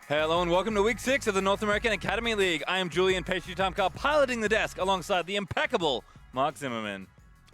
Hello and welcome to Week 6 of the North American Academy League. I am Julian Pastry-Time-Car piloting the desk alongside the impeccable Mark Zimmerman.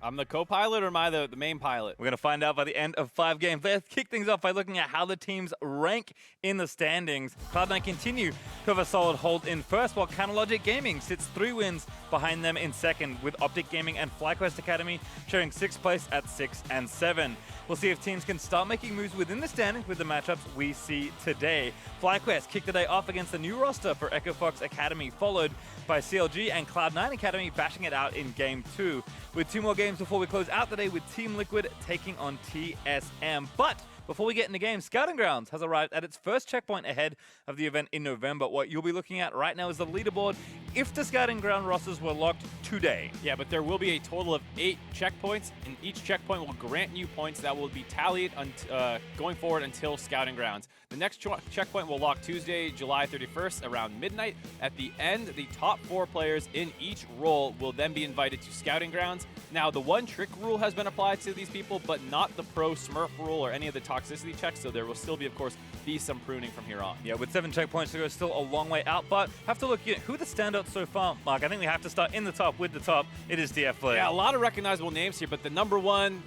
I'm the co-pilot, or am I the main pilot? We're going to find out by the end of 5 games. Let's kick things off by looking at how the teams rank in the standings. Cloud9 continue to have a solid hold in first, while Canalogic Gaming sits 3 wins behind them in second, with Optic Gaming and FlyQuest Academy sharing 6th place at 6 and 7. We'll see if teams can start making moves within the standings with the matchups we see today. FlyQuest kicked the day off against the new roster for FOXA Academy, followed by CLG and Cloud9 Academy bashing it out in Game 2. With 2 more games before we close out the day with Team Liquid taking on TSM. But before we get into games, Scouting Grounds has arrived at its first checkpoint ahead of the event in November. What you'll be looking at right now is the leaderboard if the Scouting Ground rosters were locked today. Yeah, but there will be a total of 8 checkpoints, and each checkpoint will grant you points that will be tallied going forward until Scouting Grounds. The next checkpoint will lock Tuesday, July 31st around midnight. At the end, the top 4 players in each role will then be invited to Scouting Grounds. Now, the one trick rule has been applied to these people, but not the pro smurf rule or any of the toxicity checks, so there will still be, of course, some pruning from here on. Yeah, with 7 checkpoints to go, still a long way out, but have to look at who are the standouts so far. Mark, I think we have to start in the top with the top. It is TF Blade. Yeah, a lot of recognizable names here, but the number one,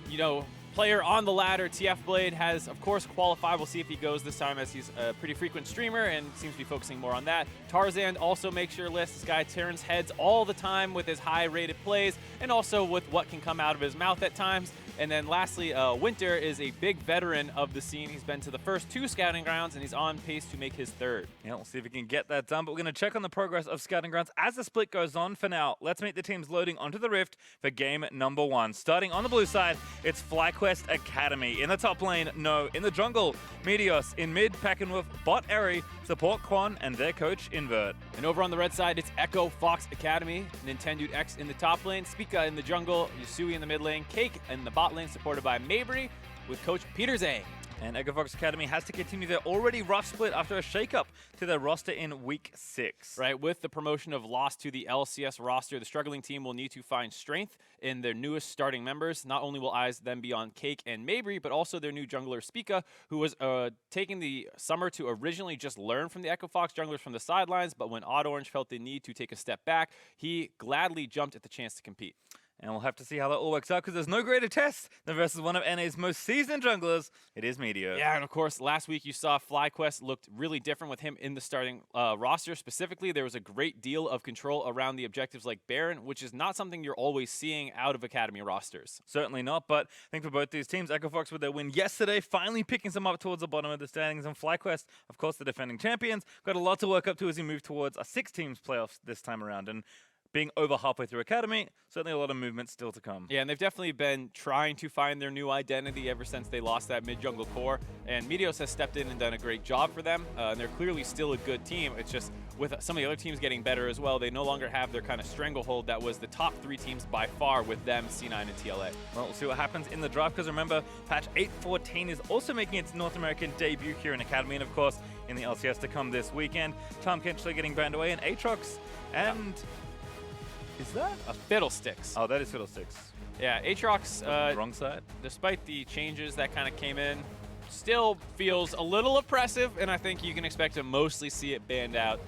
player on the ladder, TF Blade, has, of course, qualified. We'll see if he goes this time, as he's a pretty frequent streamer and seems to be focusing more on that. Tarzan also makes your list. This guy turns heads all the time with his high-rated plays and also with what can come out of his mouth at times. And then lastly, Winter is a big veteran of the scene. He's been to the first 2 Scouting Grounds, and he's on pace to make his 3rd. Yeah, we'll see if we can get that done, but we're going to check on the progress of Scouting Grounds as the split goes on. For now, let's meet the teams loading onto the Rift for game number 1. Starting on the blue side, it's FlyQuest Academy. In the top lane, No. In the jungle, Meteos. In mid, Packenwolf, bot Eri, support Quan, and their coach, Invert. And over on the red side, it's Echo Fox Academy. Nintendo X in the top lane, Spica in the jungle, Yusui in the mid lane, Cake in the bot lane, supported by Mabry, with coach Peter Zhang. And Echo Fox Academy has to continue their already rough split after a shakeup to their roster in Week 6. Right, with the promotion of Lost to the LCS roster, the struggling team will need to find strength in their newest starting members. Not only will eyes then be on Cake and Mabry, but also their new jungler Spica, who was taking the summer to originally just learn from the Echo Fox junglers from the sidelines, but when Odd Orange felt the need to take a step back, he gladly jumped at the chance to compete. And we'll have to see how that all works out, because there's no greater test than versus one of NA's most seasoned junglers. It is Meteor. Yeah, and of course, last week you saw FlyQuest looked really different with him in the starting roster. Specifically, there was a great deal of control around the objectives like Baron, which is not something you're always seeing out of Academy rosters. Certainly not, but I think for both these teams, Echo Fox with their win yesterday, finally picking some up towards the bottom of the standings. And FlyQuest, of course, the defending champions, got a lot to work up to as we move towards a 6-teams playoffs this time around. And being over halfway through Academy, certainly a lot of movement still to come. Yeah, and they've definitely been trying to find their new identity ever since they lost that mid-jungle core. And Meteos has stepped in and done a great job for them. And they're clearly still a good team. It's just with some of the other teams getting better as well, they no longer have their kind of stranglehold that was the top 3 teams by far with them, C9 and TLA. Well, we'll see what happens in the draft, because remember, patch 8.14 is also making its North American debut here in Academy. And of course, in the LCS to come this weekend, Tom Kenchler getting banned away, and Aatrox and... Is that? A Fiddlesticks. Oh, that is Fiddlesticks. Yeah, Aatrox, wrong side. Despite the changes that kind of came in, still feels a little oppressive, and I think you can expect to mostly see it banned out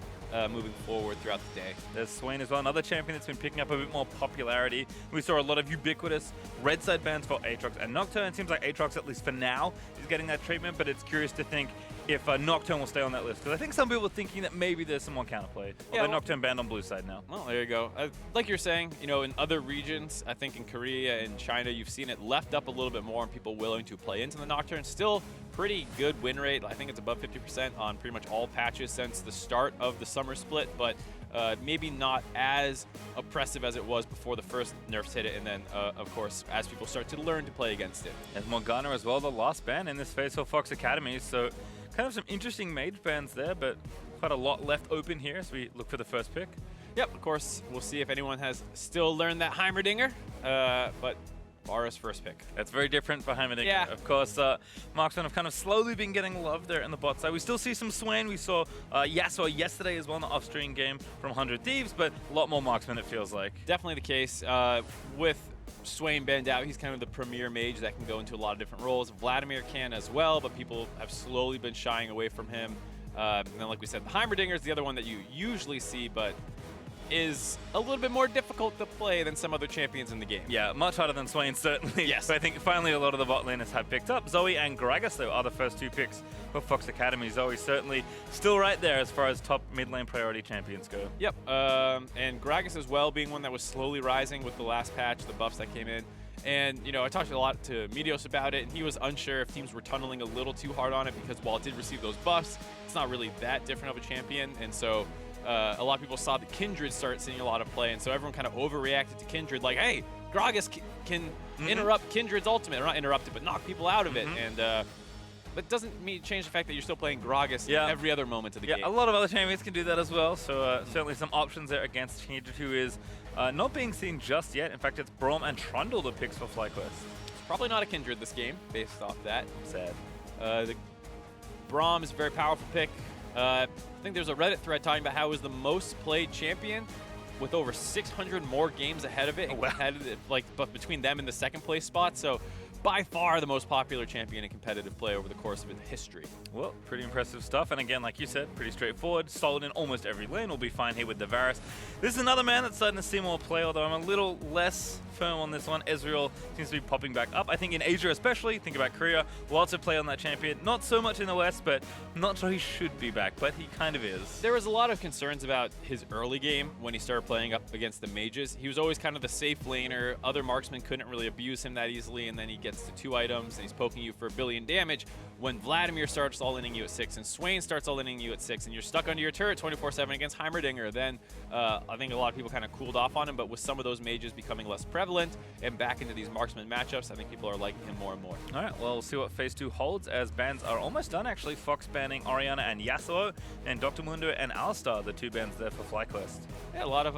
moving forward throughout the day. There's Swain as well, another champion that's been picking up a bit more popularity. We saw a lot of ubiquitous red side bans for Aatrox and Nocturne. It seems like Aatrox, at least for now, is getting that treatment, but it's curious to think if Nocturne will stay on that list, because I think some people are thinking that maybe there's some more counterplay. Yeah, Although Nocturne banned on blue side now. Well, there you go. Like you're saying, in other regions, I think in Korea and China, you've seen it left up a little bit more and people willing to play into the Nocturne. Still pretty good win rate. I think it's above 50% on pretty much all patches since the start of the summer split, but maybe not as oppressive as it was before the first nerfs hit it, and then, of course, as people start to learn to play against it. And Morgana as well, the last ban in this phase for Fox Academy, so kind of some interesting mage bans there, but quite a lot left open here as we look for the first pick. Yep, of course, we'll see if anyone has still learned that Heimerdinger, but Vara's first pick. That's very different for Heimerdinger. Yeah. Of course, Marksman have kind of slowly been getting love there in the bot side. We still see some Swain. We saw Yasuo yesterday as well in the off-stream game from 100 Thieves, but a lot more Marksman, it feels like. Definitely the case. With Swain banned out, he's kind of the premier mage that can go into a lot of different roles. Vladimir can as well, but people have slowly been shying away from him. And then, like we said, the Heimerdinger is the other one that you usually see, but is a little bit more difficult to play than some other champions in the game. Yeah, much harder than Swain, certainly. Yes. But I think finally a lot of the bot laners have picked up. Zoe and Gragas, though, are the first 2 picks for Fox Academy. Zoe certainly still right there as far as top mid lane priority champions go. Yep, and Gragas as well, being one that was slowly rising with the last patch, the buffs that came in. And, you know, I talked a lot to Medios about it, and he was unsure if teams were tunneling a little too hard on it because while it did receive those buffs, it's not really that different of a champion. And so a lot of people saw the Kindred start seeing a lot of play, and so everyone kind of overreacted to Kindred, like, hey, Gragas can interrupt Kindred's ultimate, or not interrupt it, but knock people out of it. And that doesn't change the fact that you're still playing Gragas every other moment of the game. Yeah, a lot of other champions can do that as well, so certainly some options there against Kindred, who is not being seen just yet. In fact, it's Braum and Trundle the picks for FlyQuest. It's probably not a Kindred this game, based off that. Sad. The Braum is a very powerful pick. I think there's a Reddit thread talking about how it was the most played champion with over 600 more games ahead of it, but between them and the second place spot. So by far the most popular champion in competitive play over the course of its history. Well, pretty impressive stuff. And again, like you said, pretty straightforward. Solid in almost every lane. We'll be fine here with the Varus. This is another man that's starting to see more play, although I'm a little less firm on this one. Ezreal seems to be popping back up. I think in Asia especially, think about Korea, lots of play on that champion. Not so much in the West, but not sure he should be back, but he kind of is. There was a lot of concerns about his early game when he started playing up against the mages. He was always kind of the safe laner. Other marksmen couldn't really abuse him that easily, and then he gets to 2 items, and he's poking you for 1 billion damage. When Vladimir starts all-inning you at 6, and Swain starts all-inning you at 6, and you're stuck under your turret 24/7 against Heimerdinger, then I think a lot of people kind of cooled off on him, but with some of those mages becoming less prevalent and back into these marksman matchups, I think people are liking him more and more. All right, well, we'll see what Phase 2 holds, as bans are almost done, actually. Fox banning Orianna and Yasuo, and Dr. Mundo and Alistar, the 2 bans there for FlyQuest. Yeah, a lot of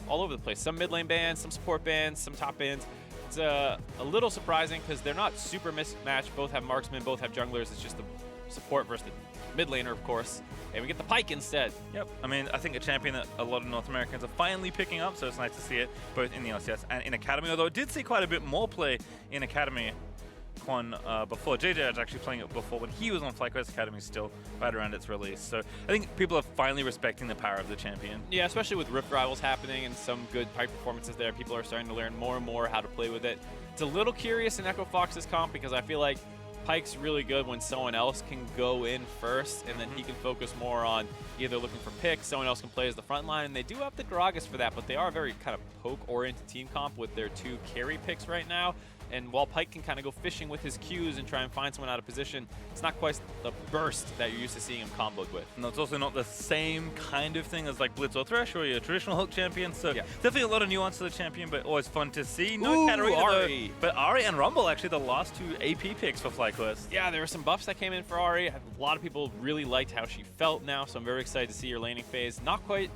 all over the place. Some mid lane bans, some support bans, some top bans. It's a little surprising because they're not super mismatched. Both have marksmen, both have junglers. It's just the support versus the mid laner, of course. And we get the Pyke instead. Yep. I mean, I think a champion that a lot of North Americans are finally picking up, so it's nice to see it both in the LCS and in Academy, although it did see quite a bit more play in Academy before. JJ was actually playing it before when he was on FlyQuest Academy, still right around its release. So I think people are finally respecting the power of the champion. Yeah, especially with Rift Rivals happening and some good Pyke performances there. People are starting to learn more and more how to play with it. It's a little curious in Echo Fox's comp because I feel like Pyke's really good when someone else can go in first, and then he can focus more on either looking for picks, someone else can play as the front line, and they do have the Gragas for that, but they are a very kind of poke-oriented team comp with their 2 carry picks right now. And while Pyke can kind of go fishing with his Qs and try and find someone out of position, it's not quite the burst that you're used to seeing him comboed with. And it's also not the same kind of thing as like Blitz or Thresh or your traditional hook champion. So yeah, definitely a lot of nuance to the champion, but always fun to see. No Ooh, Katarina, Ahri. but Ahri and Rumble, actually the last 2 AP picks for FlyQuest. Yeah, there were some buffs that came in for Ahri. A lot of people really liked how she felt now, so I'm very excited to see her laning phase. Not quite...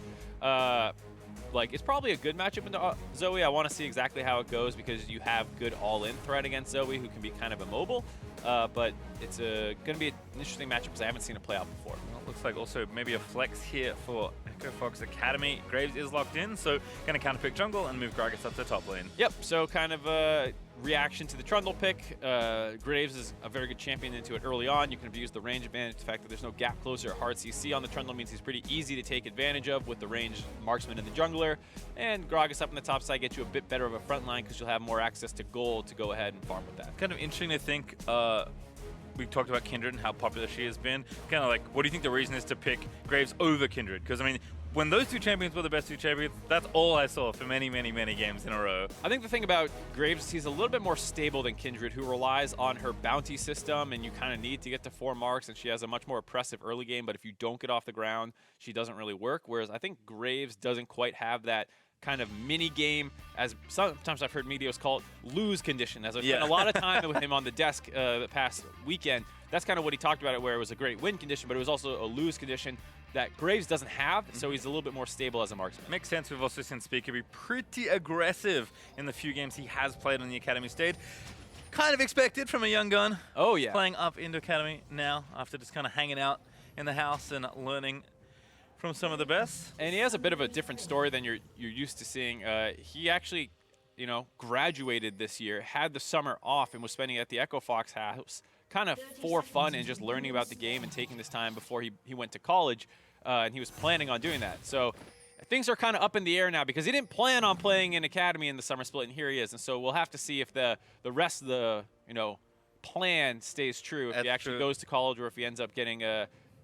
it's probably a good matchup into Zoe. I want to see exactly how it goes because you have good all-in threat against Zoe who can be kind of immobile. But it's going to be an interesting matchup because I haven't seen it play out before. Well, it looks like also maybe a flex here for Echo Fox Academy. Graves is locked in, so going to counterpick jungle and move Gragas up to top lane. Yep, so kind of a reaction to the Trundle pick. Graves is a very good champion into it early on. You can abuse the range advantage. The fact that there's no gap closer or hard CC on the Trundle means he's pretty easy to take advantage of with the ranged marksman and the jungler. And Gragas up on the top side gets you a bit better of a front line because you'll have more access to gold to go ahead and farm with that. Kind of interesting to think, we talked about Kindred and how popular she has been. Kind of like, what do you think the reason is to pick Graves over Kindred? Because, I mean, when those 2 champions were the best 2 champions, that's all I saw for many, many, many games in a row. I think the thing about Graves is he's a little bit more stable than Kindred, who relies on her bounty system, and you kind of need to get to 4 marks, and she has a much more oppressive early game, but if you don't get off the ground, she doesn't really work, whereas I think Graves doesn't quite have that kind of mini game, as sometimes I've heard Medios call it, lose condition, as I've spent a lot of time with him on the desk the past weekend. That's kind of what he talked about it, where it was a great win condition, but it was also a lose condition that Graves doesn't have, so he's a little bit more stable as a marksman. Makes sense. We've also seen Speaker be pretty aggressive in the few games he has played on the Academy stage. Kind of expected from a young gun. Oh, yeah. Playing up into Academy now after just kind of hanging out in the house and learning from some of the best. And he has a bit of a different story than you're used to seeing. He actually, graduated this year, had the summer off, and was spending it at the Echo Fox house, kind of for fun and just learning about the game and taking this time before he went to college, and he was planning on doing that. So things are kind of up in the air now because he didn't plan on playing in Academy in the summer split, and here he is. And so we'll have to see if the rest of the plan stays true, if he actually goes to college or if he ends up getting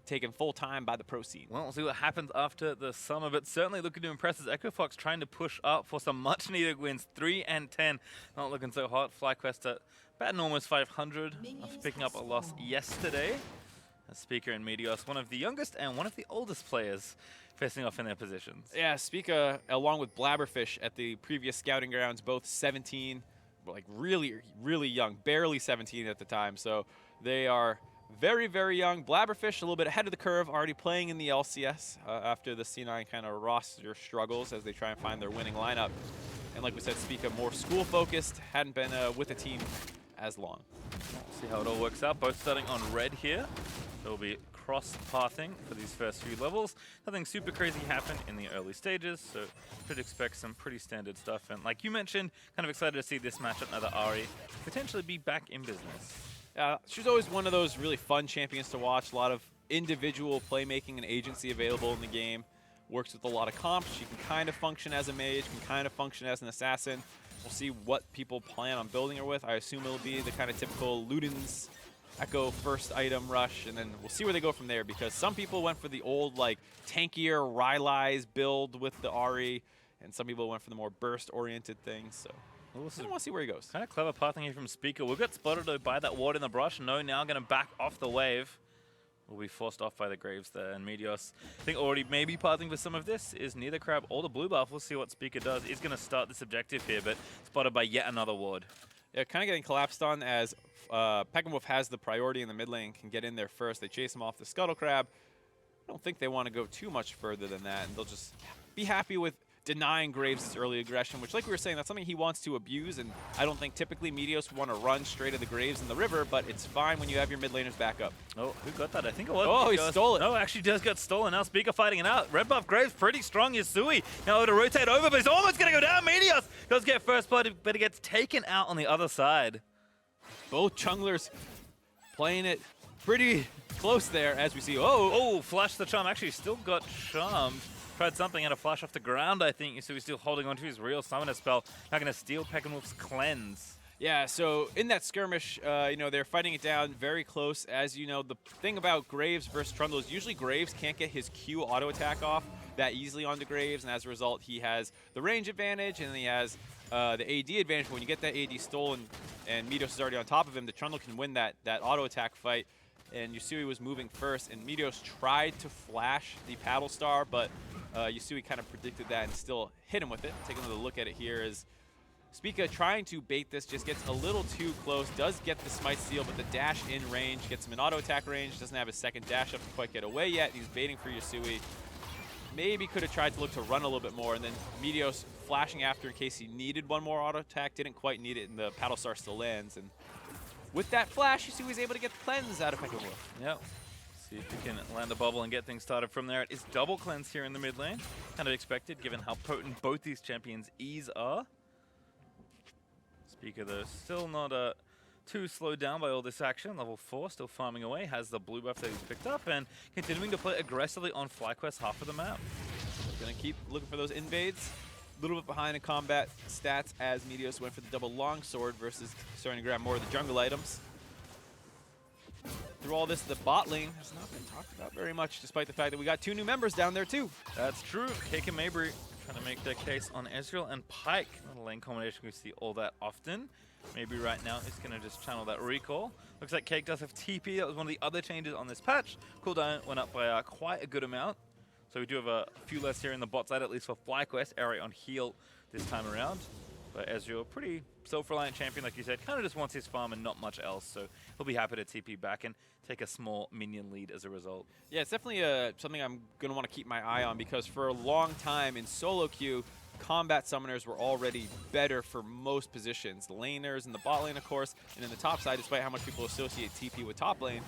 taken full time by the pro scene. Well, we'll see what happens after the summer, but certainly looking to impress as EchoFox trying to push up for some much needed wins. 3 and 10, not looking so hot. FlyQuest at about an almost 500 after picking up a loss yesterday. Speaker and Meteos, one of the youngest and one of the oldest players facing off in their positions. Yeah, Speaker along with Blabberfish at the previous scouting grounds, both 17, like really, really young, barely 17 at the time. So they are very, very young. Blabberfish a little bit ahead of the curve, already playing in the LCS after the C9 kind of roster struggles as they try and find their winning lineup. And like we said, Speaker more school-focused, hadn't been with the team as long. We'll see how it all works out. Both starting on red here. There will be cross-pathing for these first few levels. Nothing super crazy happened in the early stages, so should expect some pretty standard stuff. And like you mentioned, kind of excited to see this matchup, another Ari, potentially be back in business. She's always one of those really fun champions to watch. A lot of individual playmaking and agency available in the game. Works with a lot of comps. She can kind of function as a mage, can kind of function as an assassin. We'll see what people plan on building her with. I assume it'll be the kind of typical Luden's Echo first item rush, and then we'll see where they go from there, because some people went for the old, like, tankier Rylai's build with the Ari, and some people went for the more burst-oriented things, so I want to see where he goes. Kind of clever pathing here from Speaker. We'll get spotted though by that ward in the brush. No, now going to back off the wave. Will be forced off by the Graves there, and Meteos, I think already maybe pathing for some of this, is neither Crab or the blue buff. We'll see what Speaker does. He's going to start this objective here, but spotted by yet another ward. Yeah, kind of getting collapsed on as Peckenwolf has the priority in the mid lane, can get in there first. They chase him off the Scuttle Crab. I don't think they want to go too much further than that, and they'll just be happy with denying Graves his early aggression, which, like we were saying, that's something he wants to abuse, and I don't think typically Meteos would want to run straight at the Graves in the river, but it's fine when you have your mid laners back up. Oh, who got that? I think it was. Oh, he stole it. No, actually does get stolen. Now Speaker fighting it out. Red buff Graves pretty strong. Yasui now to rotate over, but he's almost going to go down. Meteos does get first blood, but he gets taken out on the other side. Both junglers playing it pretty close there as we see. Oh, flash the charm. Actually still got charmed. Tried something, had a flash off the ground, I think. So he's still holding on to his real summoner spell. Not going to steal Peckenwolf's cleanse. Yeah, so in that skirmish, they're fighting it down very close. As you know, the thing about Graves versus Trundle is usually Graves can't get his Q auto attack off that easily onto Graves, and as a result, he has the range advantage, and then he has the AD advantage. But when you get that AD stolen and Meteos is already on top of him, the Trundle can win that auto attack fight. And Yasui was moving first, and Meteos tried to flash the Paddle Star, but Yasui kind of predicted that and still hit him with it. Take another look at it here as Speaker trying to bait this, just gets a little too close, does get the Smite Steal, but the dash in range, gets him in auto attack range, doesn't have his second dash up to quite get away yet. He's baiting for Yasui. Maybe could have tried to look to run a little bit more, and then Meteos flashing after in case he needed one more auto attack, didn't quite need it, and the Paddle Star still lands. And with that flash, Yasui was able to get the cleanse out of Peckenwolf. Yep. See if he can land a bubble and get things started from there. It is double cleanse here in the mid lane. Kind of expected given how potent both these champions' E's are. Speaker though, still not too slowed down by all this action. Level 4, still farming away, has the blue buff that he's picked up, and continuing to play aggressively on FlyQuest half of the map. Gonna keep looking for those invades. A little bit behind in combat stats as Meteos went for the double longsword versus starting to grab more of the jungle items. Through all this, the bot lane has not been talked about very much, despite the fact that we got 2 new members down there too. That's true. Cake and Mabry trying to make their case on Ezreal and Pyke. Not a lane combination we see all that often. Maybe right now is going to just channel that recall. Looks like Cake does have TP. That was one of the other changes on this patch. Cooldown went up by quite a good amount. So we do have a few less here in the bot side, at least for FlyQuest. Ari on heal this time around. But Ezreal, pretty self-reliant champion, like you said, kind of just wants his farm and not much else. So he'll be happy to TP back and take a small minion lead as a result. Yeah, it's definitely something I'm going to want to keep my eye on, because for a long time in solo queue, combat summoners were already better for most positions. The laners and the bot lane, of course, and in the top side, despite how much people associate TP with top lane,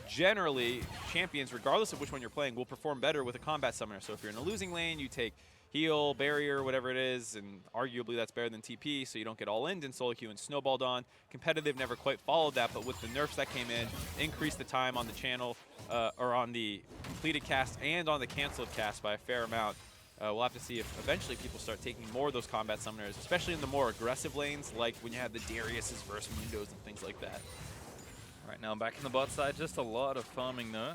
generally, champions, regardless of which one you're playing, will perform better with a combat summoner. So if you're in a losing lane, you take heal, barrier, whatever it is, and arguably that's better than TP, so you don't get all in, and solo queue and snowballed on. Competitive never quite followed that, but with the nerfs that came in, increased the time on the channel, or on the completed cast and on the canceled cast by a fair amount. We'll have to see if eventually people start taking more of those combat summoners, especially in the more aggressive lanes, like when you have the Darius's versus Mundos and things like that. Right now, back in the bot side, just a lot of farming though.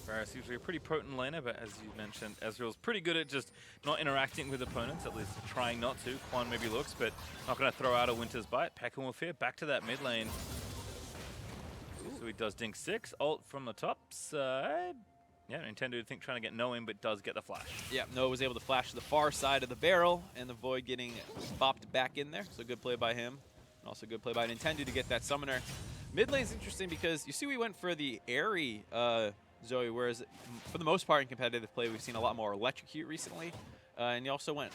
Varus usually a pretty potent laner, but as you mentioned, Ezreal's pretty good at just not interacting with opponents, at least trying not to. Quan maybe looks, but not going to throw out a Winter's Bite. Peckenwolf here, back to that mid lane. So he does dink 6, ult from the top side. Yeah, Nintendo, I think, trying to get no in, but does get the flash. Yeah, Noah was able to flash to the far side of the barrel, and the Void getting bopped back in there. So good play by him. And also good play by Nintendo to get that summoner. Mid lane's interesting because you see we went for the airy Zoe, whereas for the most part in competitive play, we've seen a lot more Electrocute recently. And he also went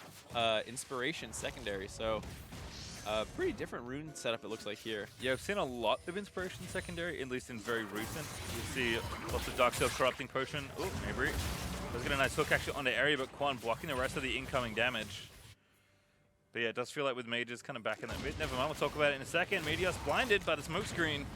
Inspiration secondary, so pretty different rune setup it looks like here. Yeah, I've seen a lot of Inspiration secondary, at least in very recent. You see lots of Dark Seal Corrupting Potion. Oh, maybe. Does get a nice hook actually on the area, but Quan blocking the rest of the incoming damage. But yeah, it does feel like with mages kind of back in that mid. Never mind, we'll talk about it in a second. Meteos blinded by the smoke screen.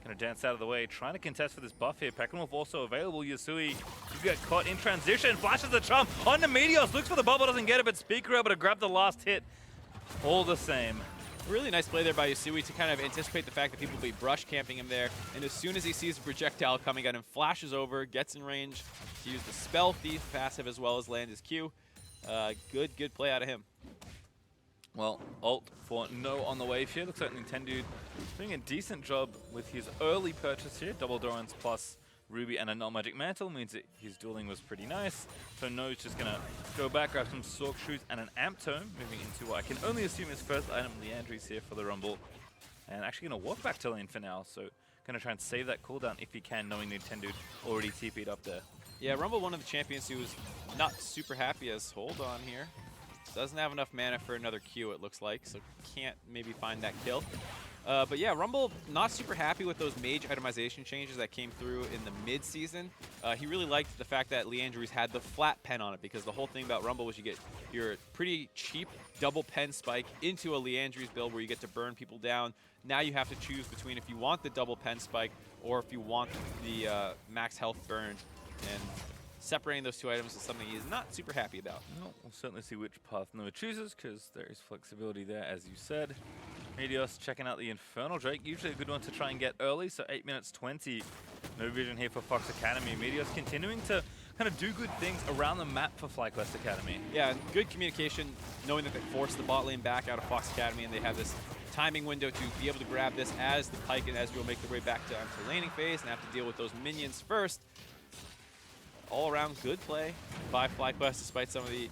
Gonna dance out of the way, trying to contest for this buff here. Peckenwolf also available. Yasui, you get caught in transition, flashes the charm on the Meteos, looks for the bubble, doesn't get it, but Speaker able to grab the last hit. All the same. Really nice play there by Yasui to kind of anticipate the fact that people will be brush camping him there. And as soon as he sees a projectile coming at him, flashes over, gets in range to use the Spell Thief passive as well as land his Q. Good play out of him. Well, ult for No on the wave here. Looks like Nintendo doing a decent job with his early purchase here. Double Dorans plus Ruby and a non-magic mantle means that his dueling was pretty nice. So No's just going to go back, grab some Sork Shoes and an Amp Tome, moving into what I can only assume his first item, Leandry's here for the Rumble. And actually going to walk back to lane for now, so going to try and save that cooldown if he can, knowing Nintendo already TP'd up there. Yeah, Rumble, one of the champions who was not super happy as hold on here. Doesn't have enough mana for another Q, it looks like, so can't maybe find that kill. But yeah, Rumble not super happy with those mage itemization changes that came through in the mid-season. He really liked the fact that Leandry's had the flat pen on it, because the whole thing about Rumble was you get your pretty cheap double pen spike into a Leandry's build where you get to burn people down. Now you have to choose between if you want the double pen spike or if you want the max health burn. And separating those two items is something he's not super happy about. No, we'll certainly see which path Noah chooses, because there is flexibility there, as you said. Meteos checking out the Infernal Drake, usually a good one to try and get early, so 8 minutes 20. No vision here for Fox Academy. Meteos continuing to kind of do good things around the map for FlyQuest Academy. Yeah, good communication, knowing that they forced the bot lane back out of Fox Academy, and they have this timing window to be able to grab this as the Pike and Ezreal make their way back to laning phase and have to deal with those minions first. All around good play by FlyQuest, despite some of the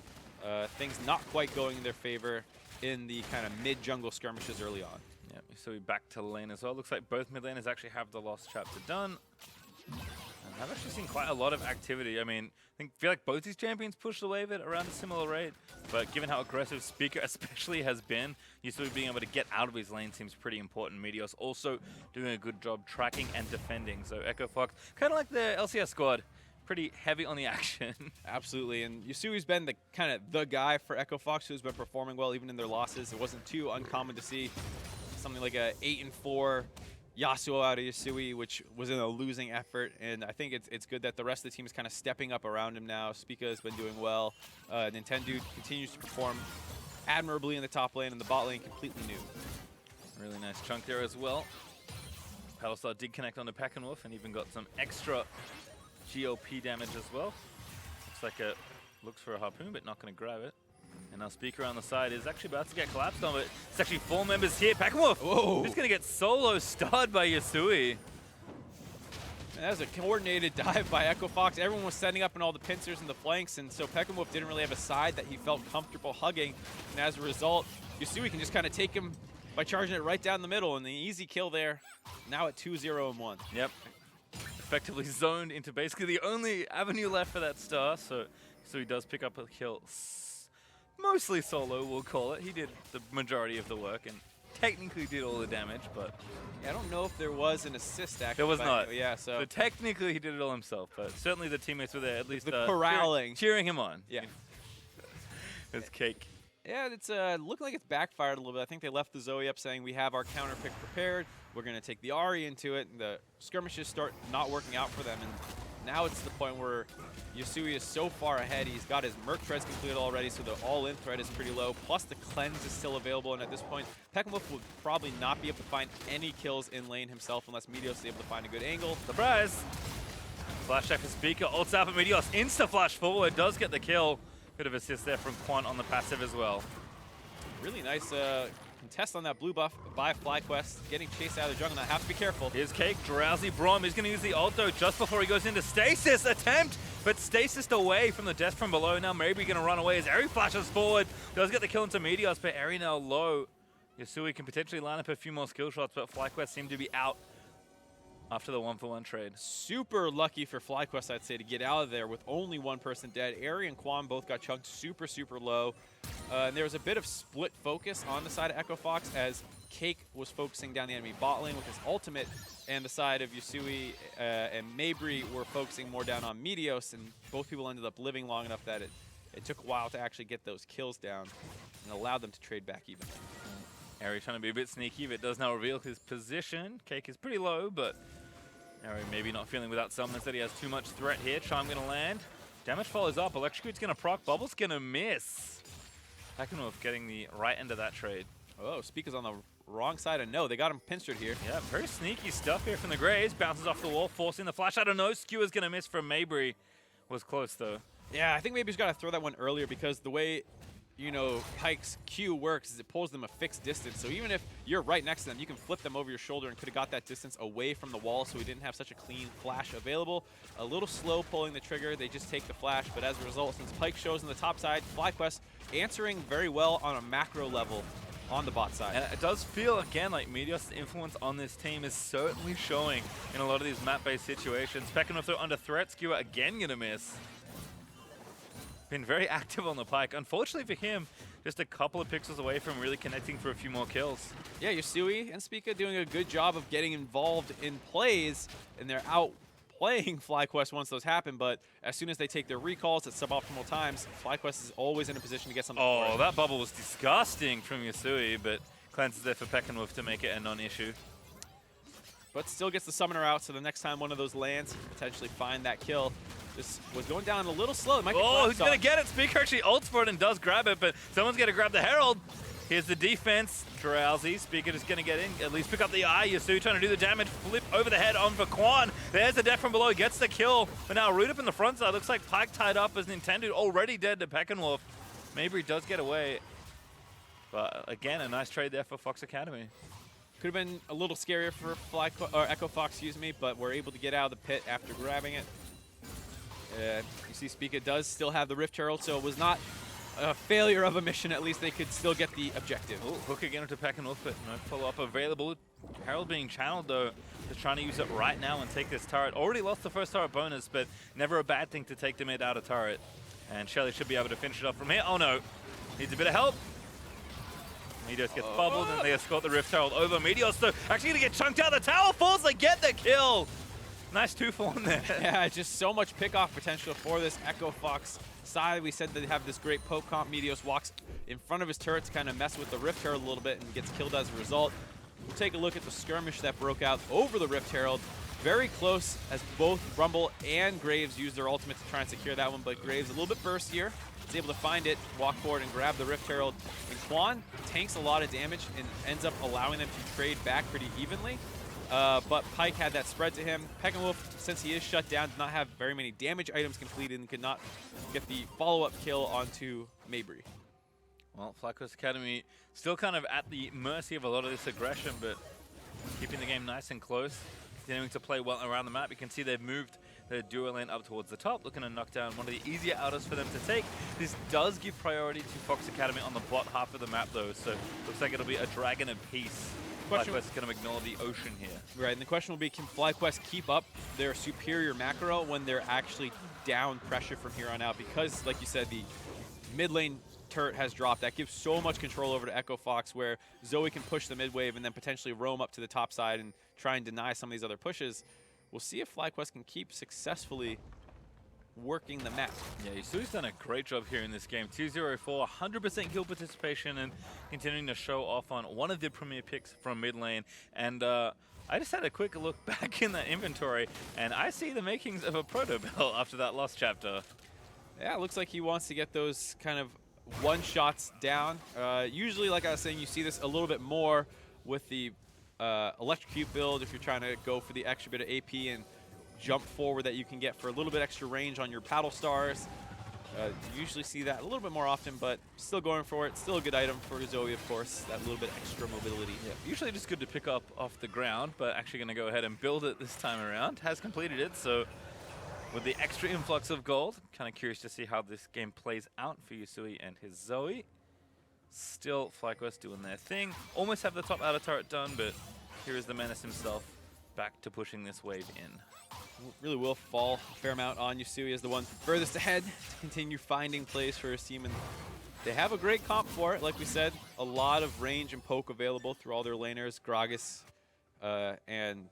things not quite going in their favor in the kind of mid-jungle skirmishes early on. Yeah, so we back to lane as well. Looks like both mid laners actually have the Lost Chapter done. And I've actually seen quite a lot of activity. I mean, I feel like both these champions pushed the wave at around a similar rate. But given how aggressive Speaker especially has been, Yasui being able to get out of his lane seems pretty important. Meteos also doing a good job tracking and defending. So Echo Fox, kind of like the LCS squad, pretty heavy on the action. Absolutely, and Yasui's been the kind of the guy for Echo Fox, who's been performing well even in their losses. It wasn't too uncommon to see something like a 8-4 Yasuo out of Yasui, which was in a losing effort, and I think it's good that the rest of the team is kind of stepping up around him now. Spica has been doing well. Nintendo continues to perform admirably in the top lane, and the bot lane completely new. Really nice chunk there as well. Palistar did connect onto Peckenwolf and even got some extra GOP damage as well. Looks like it looks for a harpoon, but not going to grab it. And now Speaker on the side is actually about to get collapsed on, but it's actually 4 members here. Peckenwolf just going to get solo starred by Yasui. That was a coordinated dive by Echo Fox. Everyone was setting up in all the pincers and the flanks, and so Peckenwolf didn't really have a side that he felt comfortable hugging. And as a result, Yasui can just kind of take him by charging it right down the middle, and the easy kill there. Now at 2-0-1. Yep. Effectively zoned into basically the only avenue left for that star, so he does pick up a kill, mostly solo, we'll call it. He did the majority of the work and technically did all the damage, but Yeah, I don't know if there was an assist, actually. there was not. Yeah, so technically he did it all himself, but certainly the teammates were there, at least the corralling. cheering him on. Yeah. It's cake. Yeah, it's looking like it's backfired a little bit. I think they left the Zoe up saying we have our counter pick prepared. We're going to take the Ari into it. And the skirmishes start not working out for them. And now it's the point where Yasui is so far ahead. He's got his Merc Treads completed already, so the all-in threat is pretty low. Plus the Cleanse is still available. And at this point, Peckenwolf will probably not be able to find any kills in lane himself unless Meteos is able to find a good angle. Surprise! Flash check for Speaker, ults out for Meteos, insta-flash forward, does get the kill. Bit of assist there from Quan on the passive as well. Really nice contest on that blue buff by FlyQuest, getting chased out of the jungle. Now have to be careful. Here's Cake, Drowsy Brom. He's going to use the ult though just before he goes into Stasis attempt, but Stasis away from the death from below. Now maybe going to run away as Eri flashes forward. Does get the kill into Meteos, but Eri now low. Yasui can potentially line up a few more skill shots, but FlyQuest seem to be out after the 1-for-1 trade. Super lucky for FlyQuest, I'd say, to get out of there with only one person dead. Eri and Quan both got chunked super, super low. And there was a bit of split focus on the side of Echo Fox as Cake was focusing down the enemy bot lane with his ultimate, and the side of Yasui and Mabry were focusing more down on Meteos, and both people ended up living long enough that it took a while to actually get those kills down and allowed them to trade back evenly. Eri trying to be a bit sneaky, but does now reveal his position. Cake is pretty low, but Eri maybe not feeling without summons that he has too much threat here. Charm going to land. Damage follows up. Electrocute's going to proc. Bubble's going to miss. Peckenwolf getting the right end of that trade. Oh, Speaker's on the wrong side of no. They got him pincered here. Yeah, very sneaky stuff here from the Graves. Bounces off the wall, forcing the flash. I don't know. Skewer's going to miss from Mabry. Was close, though. Yeah, I think maybe he's got to throw that one earlier because the way, you know, Pyke's Q works is it pulls them a fixed distance. So even if you're right next to them, you can flip them over your shoulder and could have got that distance away from the wall so he didn't have such a clean flash available. A little slow pulling the trigger. They just take the flash. But as a result, since Pyke shows on the top side, FlyQuest answering very well on a macro level on the bot side. And it does feel, again, like Meteos' influence on this team is certainly showing in a lot of these map-based situations. Peckenwolf though under threat. Skewer again going to miss. Been very active on the Pyke. Unfortunately for him, just a couple of pixels away from really connecting for a few more kills. Yeah, Yasui and Speaker doing a good job of getting involved in plays, and they're outplaying FlyQuest once those happen, but as soon as they take their recalls at suboptimal times, FlyQuest is always in a position to get something for it. That bubble was disgusting from Yasui, but cleanses there for Peckenwolf to make it a non-issue. But still gets the summoner out, so the next time one of those lands, he can potentially find that kill. This was going down a little slow. It might get he's going to get it. Speaker actually ults for it and does grab it, but someone's going to grab the Herald. Here's the defense. Drowsy. Speaker just going to get in, at least pick up the eye. Yasui trying to do the damage. Flip over the head on for Quan. There's the death from below. Gets the kill. But now root up in the front side. Looks like Pyke tied up as Nintendo already dead to Peckenwolf. Mabry does get away. But again, a nice trade there for Fox Academy. Could have been a little scarier for Echo Fox, excuse me, but we're able to get out of the pit after grabbing it. You see Speaker does still have the Rift Herald, so it was not a failure of a mission. At least they could still get the objective. Oh, hook again into Peckenwolf, but no follow-up available. Herald being channeled, though, just trying to use it right now and take this turret. Already lost the first turret bonus, but never a bad thing to take the mid out of turret. And Shelly should be able to finish it off from here. Oh, no. Needs a bit of help. Meteos gets bubbled, and they escort the Rift Herald over. Meteos, though, actually going to get chunked out. The tower falls, they get the kill. Nice 2-for-1 there. Yeah, just so much pick-off potential for this Echo Fox side. We said they have this great poke comp. Meteos walks in front of his turret to kind of mess with the Rift Herald a little bit and gets killed as a result. We'll take a look at the skirmish that broke out over the Rift Herald. Very close as both Rumble and Graves used their ultimate to try and secure that one, but Graves a little bit burstier. Is able to find it, walk forward, and grab the Rift Herald. And Quan tanks a lot of damage and ends up allowing them to trade back pretty evenly. But Pyke had that spread to him. Peckenwolf, since he is shut down, did not have very many damage items completed and could not get the follow-up kill onto Mabry. Well, FlyQuest Academy still kind of at the mercy of a lot of this aggression, but keeping the game nice and close, continuing to play well around the map. You can see they've moved the duo lane up towards the top, looking to knock down one of the easier outers for them to take. This does give priority to Fox Academy on the bot half of the map, though, so looks like it'll be a dragon apiece. FlyQuest is going to ignore the ocean here. Right, and the question will be, can FlyQuest keep up their superior macro when they're actually down pressure from here on out? Because, like you said, the mid lane turret has dropped. That gives so much control over to Echo Fox, where Zoe can push the mid wave and then potentially roam up to the top side and try and deny some of these other pushes. We'll see if FlyQuest can keep successfully working the map. Yeah, Yusui's done a great job here in this game. 2-0-4, 100% kill participation, and continuing to show off on one of the premier picks from mid lane. And I just had a quick look back in the inventory, and I see the makings of a proto belt after that last chapter. Yeah, it looks like he wants to get those kind of one-shots down. Usually, like I was saying, you see this a little bit more with the electrocute build if you're trying to go for the extra bit of AP and jump forward that you can get for a little bit extra range on your paddle stars. You usually see that a little bit more often, but still going for it. Still a good item for Zoe, of course, that little bit extra mobility. Yeah, usually just good to pick up off the ground, but actually going to go ahead and build it this time around. Has completed it, so with the extra influx of gold, kind of curious to see how this game plays out for Yusui and his Zoe. Still FlyQuest doing their thing. Almost have the top outer turret done, but here is the Menace himself back to pushing this wave in. Really will fall a fair amount on Yusui as the one furthest ahead to continue finding plays for his team. And they have a great comp for it. Like we said, a lot of range and poke available through all their laners. Gragas and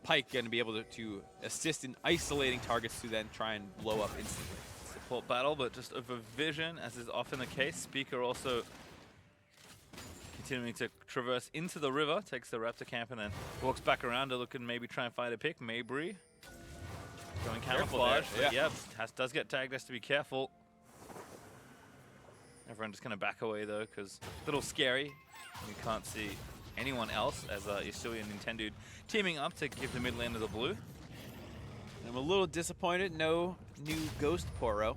Pike going to be able to assist in isolating targets to then try and blow up instantly. Support battle, but just over vision, as is often the case. Speaker also continuing to traverse into the river, takes the Raptor camp, and then walks back around to look and maybe try and find a pick. Mabry going camouflage, but yeah, does get tagged, has to be careful. Everyone just kind of back away though, because a little scary. You can't see anyone else as Yusui and Nintendo teaming up to give the mid laner the blue. I'm a little disappointed, no new Ghost Poro.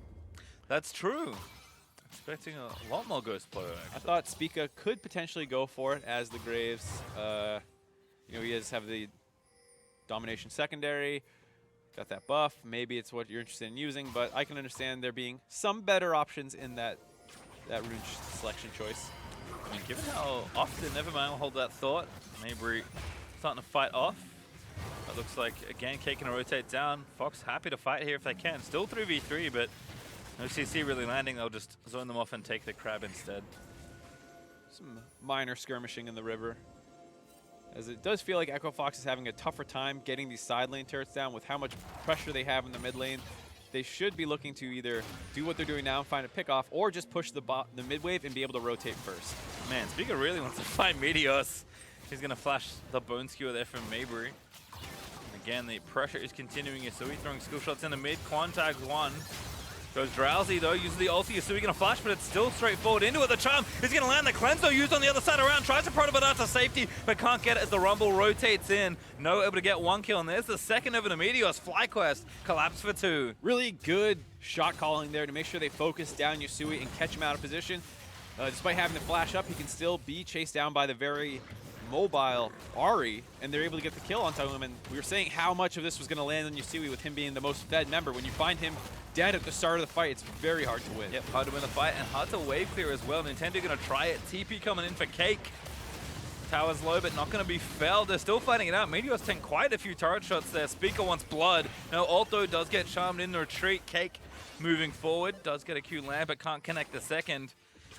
That's true. Expecting a lot more Ghost Poro, actually. I thought Spica could potentially go for it as the Graves. You know, he does have the Domination secondary, got that buff. Maybe it's what you're interested in using, but I can understand there being some better options in that rune selection choice. I mean, given how often, never mind, I'll hold that thought. Mabry starting to fight off. It looks like, again, Cake can rotate down. Fox happy to fight here if they can. Still 3v3, but no CC really landing. They'll just zone them off and take the crab instead. Some minor skirmishing in the river, as it does feel like Echo Fox is having a tougher time getting these side lane turrets down with how much pressure they have in the mid lane. They should be looking to either do what they're doing now and find a pick off, or just push the mid wave and be able to rotate first. Man, Speaker really wants to fight Meteos. He's going to flash the Bone Skewer there from Mabry. And again, the pressure is continuing. Yusui throwing skill shots in the mid. Quantags one. Goes Drowsy though, uses the ulti. Yusui gonna flash, but it's still straightforward into it. The charm is gonna land. The cleanse though used on the other side around. Tries to proto out to safety, but can't get it as the Rumble rotates in. No able to get one kill, and there's the second over to Meteos. FlyQuest collapse for 2. Really good shot calling there to make sure they focus down Yusui and catch him out of position. Despite having to flash up, he can still be chased down by the very mobile Ahri, and they're able to get the kill on top of him. And we were saying how much of this was going to land on Yusui with him being the most fed member. When you find him dead at the start of the fight, it's very hard to win. Yep, hard to win the fight and hard to wave clear as well. Nintendo going to try it. TP coming in for Cake. Tower's low, but not going to be felled. They're still fighting it out. Meteos tank quite a few turret shots there. Speaker wants blood. No, Alto does get charmed in the retreat. Cake moving forward. Does get a Q land, but can't connect the second.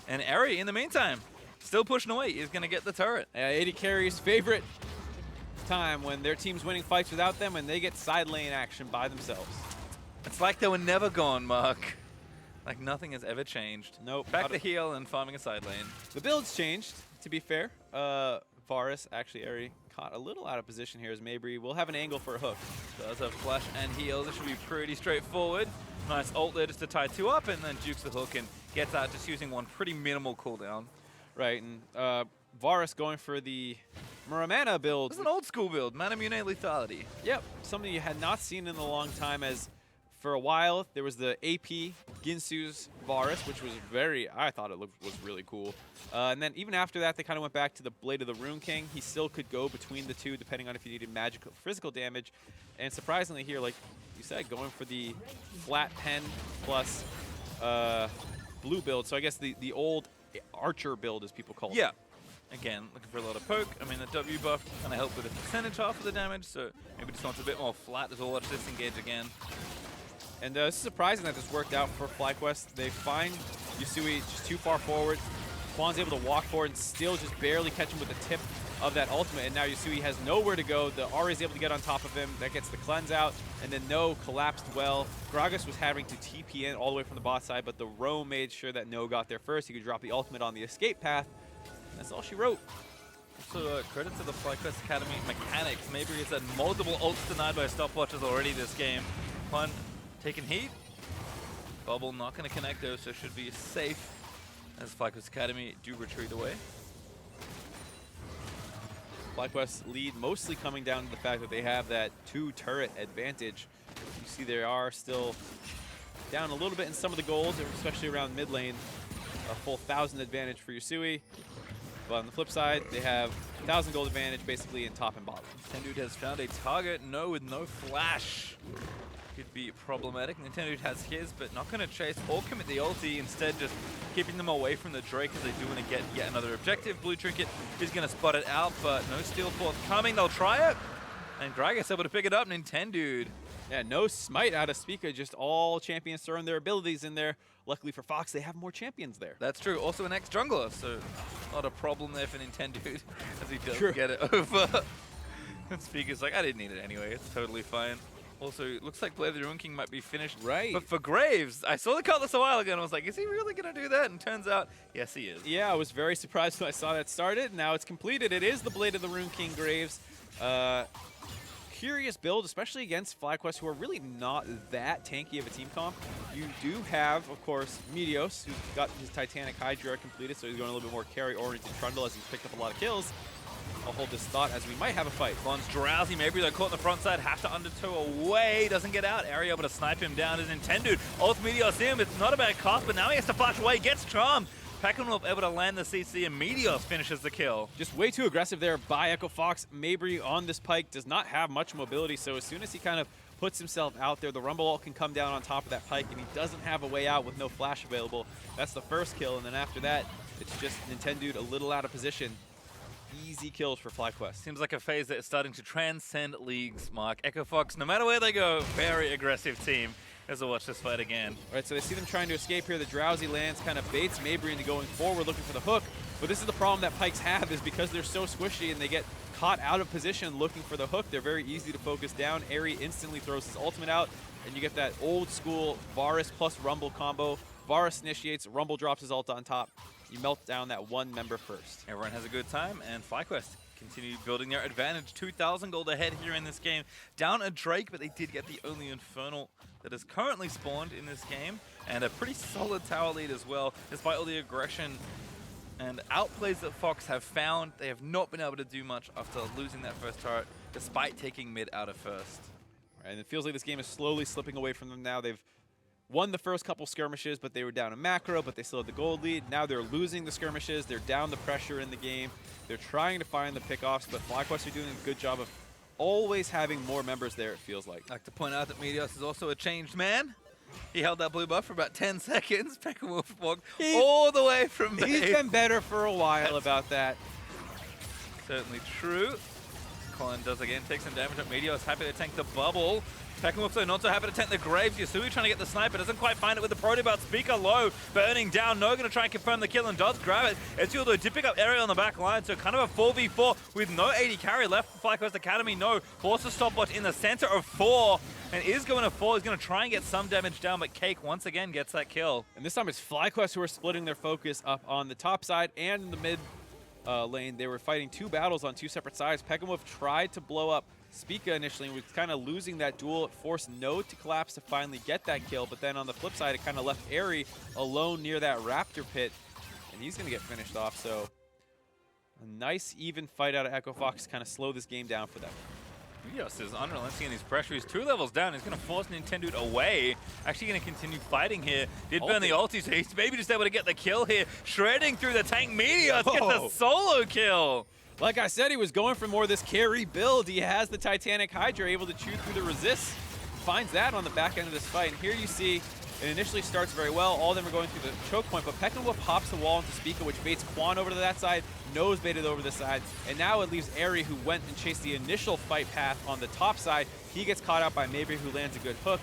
And Eri, in the meantime, still pushing away. He's going to get the turret. 80 Carry's favorite time when their team's winning fights without them and they get side lane action by themselves. It's like they were never gone, Mark. Like nothing has ever changed. Nope. Back to heal and farming a side lane. The build's changed, to be fair. Varus, actually, Eri caught a little out of position here as Mabry will have an angle for a hook. Does have flash and heal. This should be pretty straightforward. Nice ult there just to tie 2 up and then jukes the hook and gets out just using one pretty minimal cooldown. Right, and Varus going for the Muramana build. It's an old school build, Manamune Lethality. Yep, something you had not seen in a long time, as for a while there was the AP Ginsu's Varus, which was I thought it was really cool. And then even after that, they kind of went back to the Blade of the Rune King. He still could go between the two, depending on if you needed magical physical damage. And surprisingly here, like you said, going for the flat pen plus blue build. So I guess the old Archer build, as people call it. Yeah. Again, looking for a lot of poke. I mean, the W buff kind of helped with the percentage half of the damage, so maybe just wants a bit more flat as well. Watch this engage again. And it's surprising that this worked out for FlyQuest. They find Yusui just too far forward. Quan's able to walk forward and still just barely catch him with the tip of that ultimate, and now Yusui has nowhere to go. The Ari is able to get on top of him. That gets the cleanse out, and then No collapsed well. Gragas was having to TP in all the way from the bot side, but the Roam made sure that No got there first. He could drop the ultimate on the escape path. That's all she wrote. So credit to the FlyQuest Academy mechanics. Maybe he's had multiple ults denied by stopwatches already this game. Quan taking heat. Bubble not going to connect though, so should be safe as FlyQuest Academy do retreat away. FlyQuest lead mostly coming down to the fact that they have that 2-turret advantage. You see they are still down a little bit in some of the goals, especially around mid lane. A full 1,000 advantage for Yusui. But on the flip side, they have 1,000 gold advantage basically in top and bottom. Nintendude has found a target. No, with no flash. Could be problematic. Nintendude has his, but not going to chase or commit the ulti. Instead, just keeping them away from the Drake as they do want to get yet another objective. Blue Trinket is going to spot it out, but no Steel forthcoming. They'll try it. And Gragas able to pick it up. Nintendude. Yeah, no smite out of Spica, just all champions throwing their abilities in there. Luckily for Fox, they have more champions there. That's true. Also an ex-jungler, so not a problem there for Nintendude as he does True. get it over. And Spica's like, I didn't need it anyway. It's totally fine. Also, it looks like Blade of the Ruin King might be finished. Right. But for Graves, I saw the cutlass a while ago and I was like, is he really going to do that? And turns out, yes, he is. Yeah, I was very surprised when I saw that started. Now it's completed. It is the Blade of the Rune King Graves. Curious build, especially against FlyQuest, who are really not that tanky of a team comp. You do have, of course, Meteos, who's got his Titanic Hydra completed, so he's going a little bit more carry-oriented Trundle as he's picked up a lot of kills. I'll hold this thought as we might have a fight. Fon's drowsy, maybe they're caught in the front side, have to undertow away, doesn't get out. Ari able to snipe him down as Nintendude. Ult Meteos in, it's not a bad cast, but now he has to flash away, gets charmed. Packenwolf able to land the CC, and Meteos finishes the kill. Just way too aggressive there by Echo Fox. Mabry on this pike does not have much mobility, so as soon as he kind of puts himself out there, the Rumble ult can come down on top of that pike, and he doesn't have a way out with no flash available. That's the first kill, and then after that, it's just Nintendude a little out of position. Easy kills for FlyQuest. Seems like a phase that is starting to transcend leagues, Mark. Echo Fox, no matter where they go, very aggressive team. As I watch this fight again. All right, so they see them trying to escape here. The Drowsy lands kind of baits Mabry into going forward, looking for the hook. But this is the problem that Pikes have, is because they're so squishy and they get caught out of position looking for the hook, they're very easy to focus down. Ari instantly throws his ultimate out, and you get that old school Varus plus Rumble combo. Varus initiates, Rumble drops his ult on top. You melt down that one member first. Everyone has a good time, and FlyQuest continue building their advantage. 2,000 gold ahead here in this game. Down a Drake, but they did get the only Infernal that is currently spawned in this game, and a pretty solid tower lead as well. Despite all the aggression and outplays that Fox have found, they have not been able to do much after losing that first turret, despite taking mid out of first. Right, and it feels like this game is slowly slipping away from them now. They've won the first couple skirmishes, but they were down a macro, but they still had the gold lead. Now they're losing the skirmishes. They're down the pressure in the game. They're trying to find the pickoffs, but FlyQuest are doing a good job of always having more members there, it feels like. I'd like to point out that Meteos is also a changed man. He held that blue buff for about 10 seconds. Peckerwolf walked all the way from base. He's been better for a while about that. Certainly true. Colin does again take some damage, but Meteos happy to tank the bubble. Peckenwolf so not so happy to tank the Graves. Yusui trying to get the sniper, doesn't quite find it with the Protobot. Speaker low, burning down. No going to try and confirm the kill and does grab it. Ezreal though did pick up area on the back line, so kind of a 4v4 with no 80 carry left for FlyQuest Academy. No, forced to stopwatch in the center of 4 and is going to fall. He's going to try and get some damage down, but Cake once again gets that kill. And this time it's FlyQuest who are splitting their focus up on the top side and in the mid lane. They were fighting 2 battles on 2 separate sides. Peckenwolf tried to blow up Spica initially and was kind of losing that duel. It forced No to collapse to finally get that kill, but then on the flip side, it kind of left Ari alone near that Raptor pit, and he's going to get finished off. So a nice even fight out of Echo Fox to kind of slow this game down for them. Meteos is unrelenting in his pressure. He's 2 levels down. He's going to force Nintendude away. Actually going to continue fighting here. Did burn the ulti, so he's maybe just able to get the kill here. Shredding through the tank. Meteos gets a solo kill. Like I said, he was going for more of this carry build. He has the Titanic Hydra able to chew through the resist. Finds that on the back end of this fight. And here you see it initially starts very well. All of them are going through the choke point, but Peckenwolf hops the wall into Spica, which baits Quan over to that side. Nose baited over the side. And now it leaves Ari, who went and chased the initial fight path on the top side. He gets caught out by Mabry, who lands a good hook.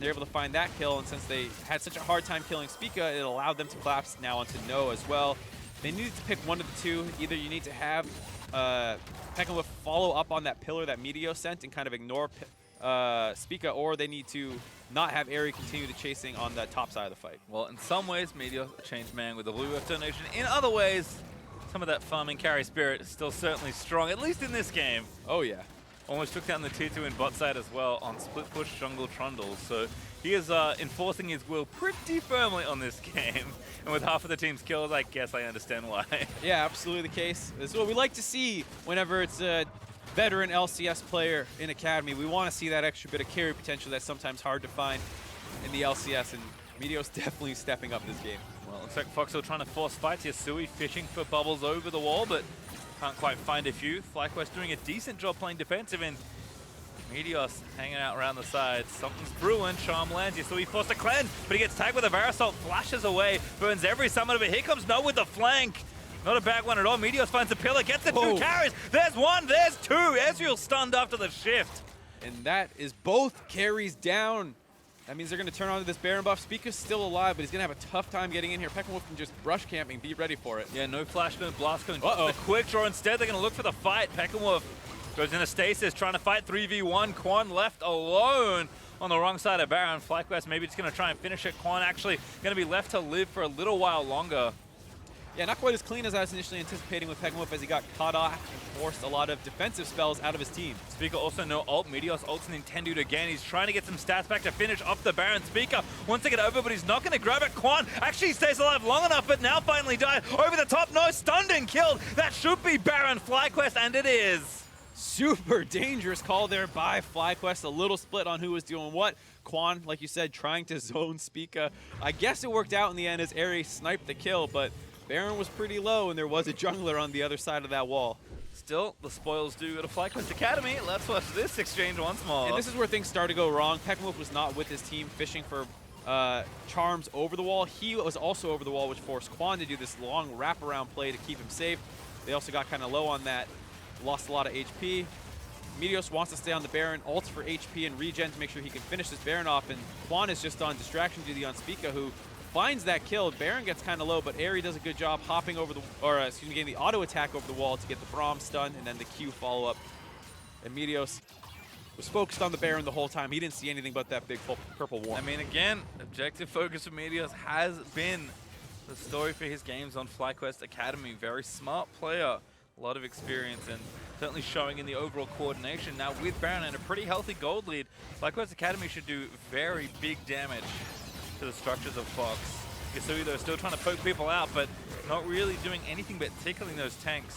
and they're able to find that kill, and since they had such a hard time killing Spica, it allowed them to collapse now onto No as well. They needed to pick one of the two. Either you need to have Pekka follow up on that pillar that Meteos sent and kind of ignore Spica, or they need to not have Airy continue to chasing on the top side of the fight. Well, in some ways, Meteos a changed man with the blue F donation. In other ways, some of that farming carry spirit is still certainly strong, at least in this game. Oh, yeah. Almost took down the tier 2 in bot side as well on split push jungle trundle. So he is enforcing his will pretty firmly on this game. And with half of the team's kills, I guess I understand why. Yeah, absolutely the case. This is what we like to see whenever it's a veteran LCS player in Academy. We want to see that extra bit of carry potential that's sometimes hard to find in the LCS, and Meteos definitely stepping up this game. Well, looks like FOXA trying to force fights. Yasui fishing for bubbles over the wall, but can't quite find a few. FlyQuest doing a decent job playing defensive, and Meteos hanging out around the sides. Something's brewing. Charm lands. Yasui forced a cleanse, but he gets tagged with a Varasalt, flashes away, burns every summon of it. Here comes No with the flank. Not a bad one at all. Meteos finds the pillar, gets the two carries. There's one, there's two. Ezreal stunned after the shift. And that is both carries down. That means they're going to turn on to this Baron buff. Spica's still alive, but he's going to have a tough time getting in here. Pekka can just brush camping, be ready for it. Yeah, no flash, no blast going. The quick draw instead. They're going to look for the fight. Pekka goes into stasis, trying to fight 3v1. Quan left alone on the wrong side of Baron. FlyQuest maybe just going to try and finish it. Quan actually going to be left to live for a little while longer. Yeah, not quite as clean as I was initially anticipating with Pekka as he got caught off and forced a lot of defensive spells out of his team. Spica also no ult. Meteos ults Nintendo again. He's trying to get some stats back to finish off the Baron. Spica wants to get over, but he's not going to grab it. Quan actually stays alive long enough, but now finally died. Over the top, no, stunned and killed. That should be Baron FlyQuest, and it is. Super dangerous call there by FlyQuest. A little split on who was doing what. Quan, like you said, trying to zone Spica. I guess it worked out in the end as Ares sniped the kill, but Baron was pretty low, and there was a jungler on the other side of that wall. Still, the spoils do go to FlyQuest Academy. Let's watch this exchange once more. And this is where things start to go wrong. Pekka was not with his team fishing for charms over the wall. He was also over the wall, which forced Quan to do this long wraparound play to keep him safe. They also got kind of low on that, lost a lot of HP. Meteos wants to stay on the Baron, ults for HP and regen to make sure he can finish this Baron off, and Quan is just on distraction duty on Spica, who finds that kill. Baron gets kind of low, but Airy does a good job hopping over the, getting the auto attack over the wall to get the Braum stun, and then the Q follow up. And Meteos was focused on the Baron the whole time. He didn't see anything but that big purple worm. I mean, again, objective focus for Meteos has been the story for his games on FlyQuest Academy. Very smart player, a lot of experience, and certainly showing in the overall coordination. Now with Baron and a pretty healthy gold lead, FlyQuest Academy should do very big damage to the structures of Fox. Yasui, though, still trying to poke people out, but not really doing anything but tickling those tanks.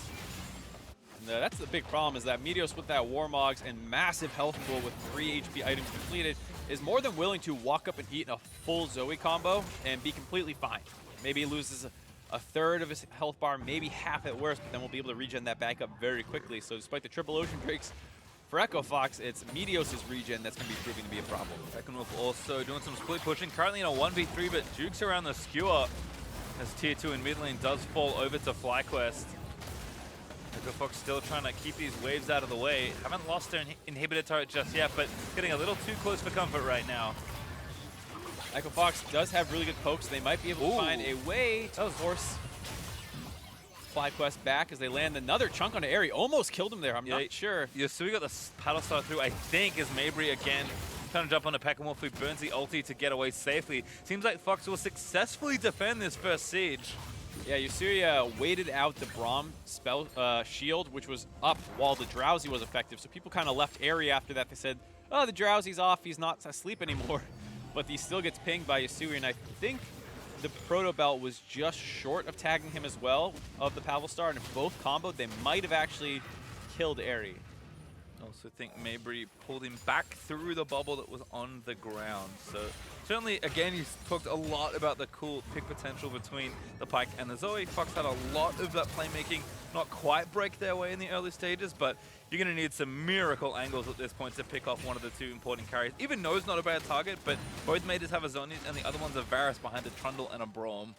And, that's the big problem, is that Meteos with that Warmogs and massive health pool with 3 HP items completed is more than willing to walk up and eat a full Zoe combo and be completely fine. Maybe he loses a third of his health bar, maybe half at worst, but then we'll be able to regen that back up very quickly. So despite the triple ocean breaks for Echo Fox, it's Meteos' regen that's going to be proving to be a problem. Pekka also doing some split pushing, currently in a 1v3, but jukes around the skewer as tier 2 in mid lane does fall over to FlyQuest. Echo Fox still trying to keep these waves out of the way. Haven't lost their inhibitor turret just yet, but getting a little too close for comfort right now. Echo Fox does have really good pokes. They might be able to find a way to force FlyQuest back as they land another chunk onto Airy. Almost killed him there. I'm not sure. Yasui got the paddle star through, I think, as Mabry again trying to jump onto Pekka who burns the ulti to get away safely. Seems like Fox will successfully defend this first siege. Yeah, Yasui waited out the Braum spell shield, which was up while the Drowsy was effective. So people kind of left Airy after that. They said, oh, the Drowsy's off. He's not asleep anymore. But he still gets pinged by Yasui, and I think the Proto Belt was just short of tagging him as well of the Pavel Star, and if both comboed, they might have actually killed Airy. I also think Mabry pulled him back through the bubble that was on the ground. So certainly, again, you talked a lot about the cool pick potential between the Pyke and the Zoe. Fox had a lot of that playmaking not quite break their way in the early stages, but you're going to need some miracle angles at this point to pick off one of the two important carries. Even No's not a bad target, but both Mages have a Zonies, and the other one's a Varus behind a Trundle and a Braum.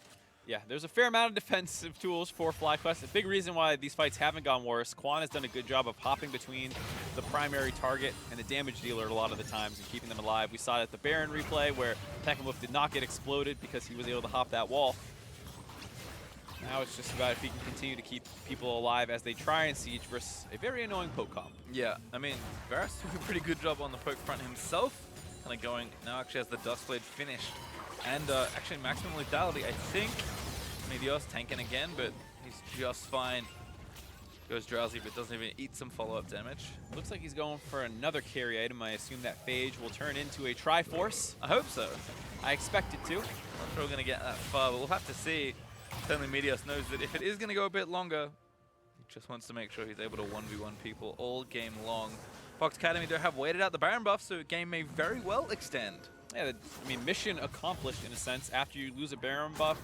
Yeah, there's a fair amount of defensive tools for FlyQuest. A big reason why these fights haven't gone worse. Quan has done a good job of hopping between the primary target and the damage dealer a lot of the times and keeping them alive. We saw it at the Baron replay where Pekkamoof did not get exploded because he was able to hop that wall. Now it's just about if he can continue to keep people alive as they try and siege versus a very annoying poke comp. Yeah, I mean, Varus took a pretty good job on the poke front himself. Kind of going, now actually has the Duskblade finished. And actually maximum lethality, I think. Meteos tanking again, but he's just fine. Goes drowsy, but doesn't even eat some follow-up damage. Looks like he's going for another carry item. I assume that Phage will turn into a Triforce. I hope so. I expect it to. I'm not sure we're going to get that far, but we'll have to see. Certainly Meteos knows that if it is going to go a bit longer, he just wants to make sure he's able to 1v1 people all game long. Fox Academy don't have waited out the Baron buff, so the game may very well extend. Yeah, I mean, mission accomplished in a sense. After you lose a Baron buff,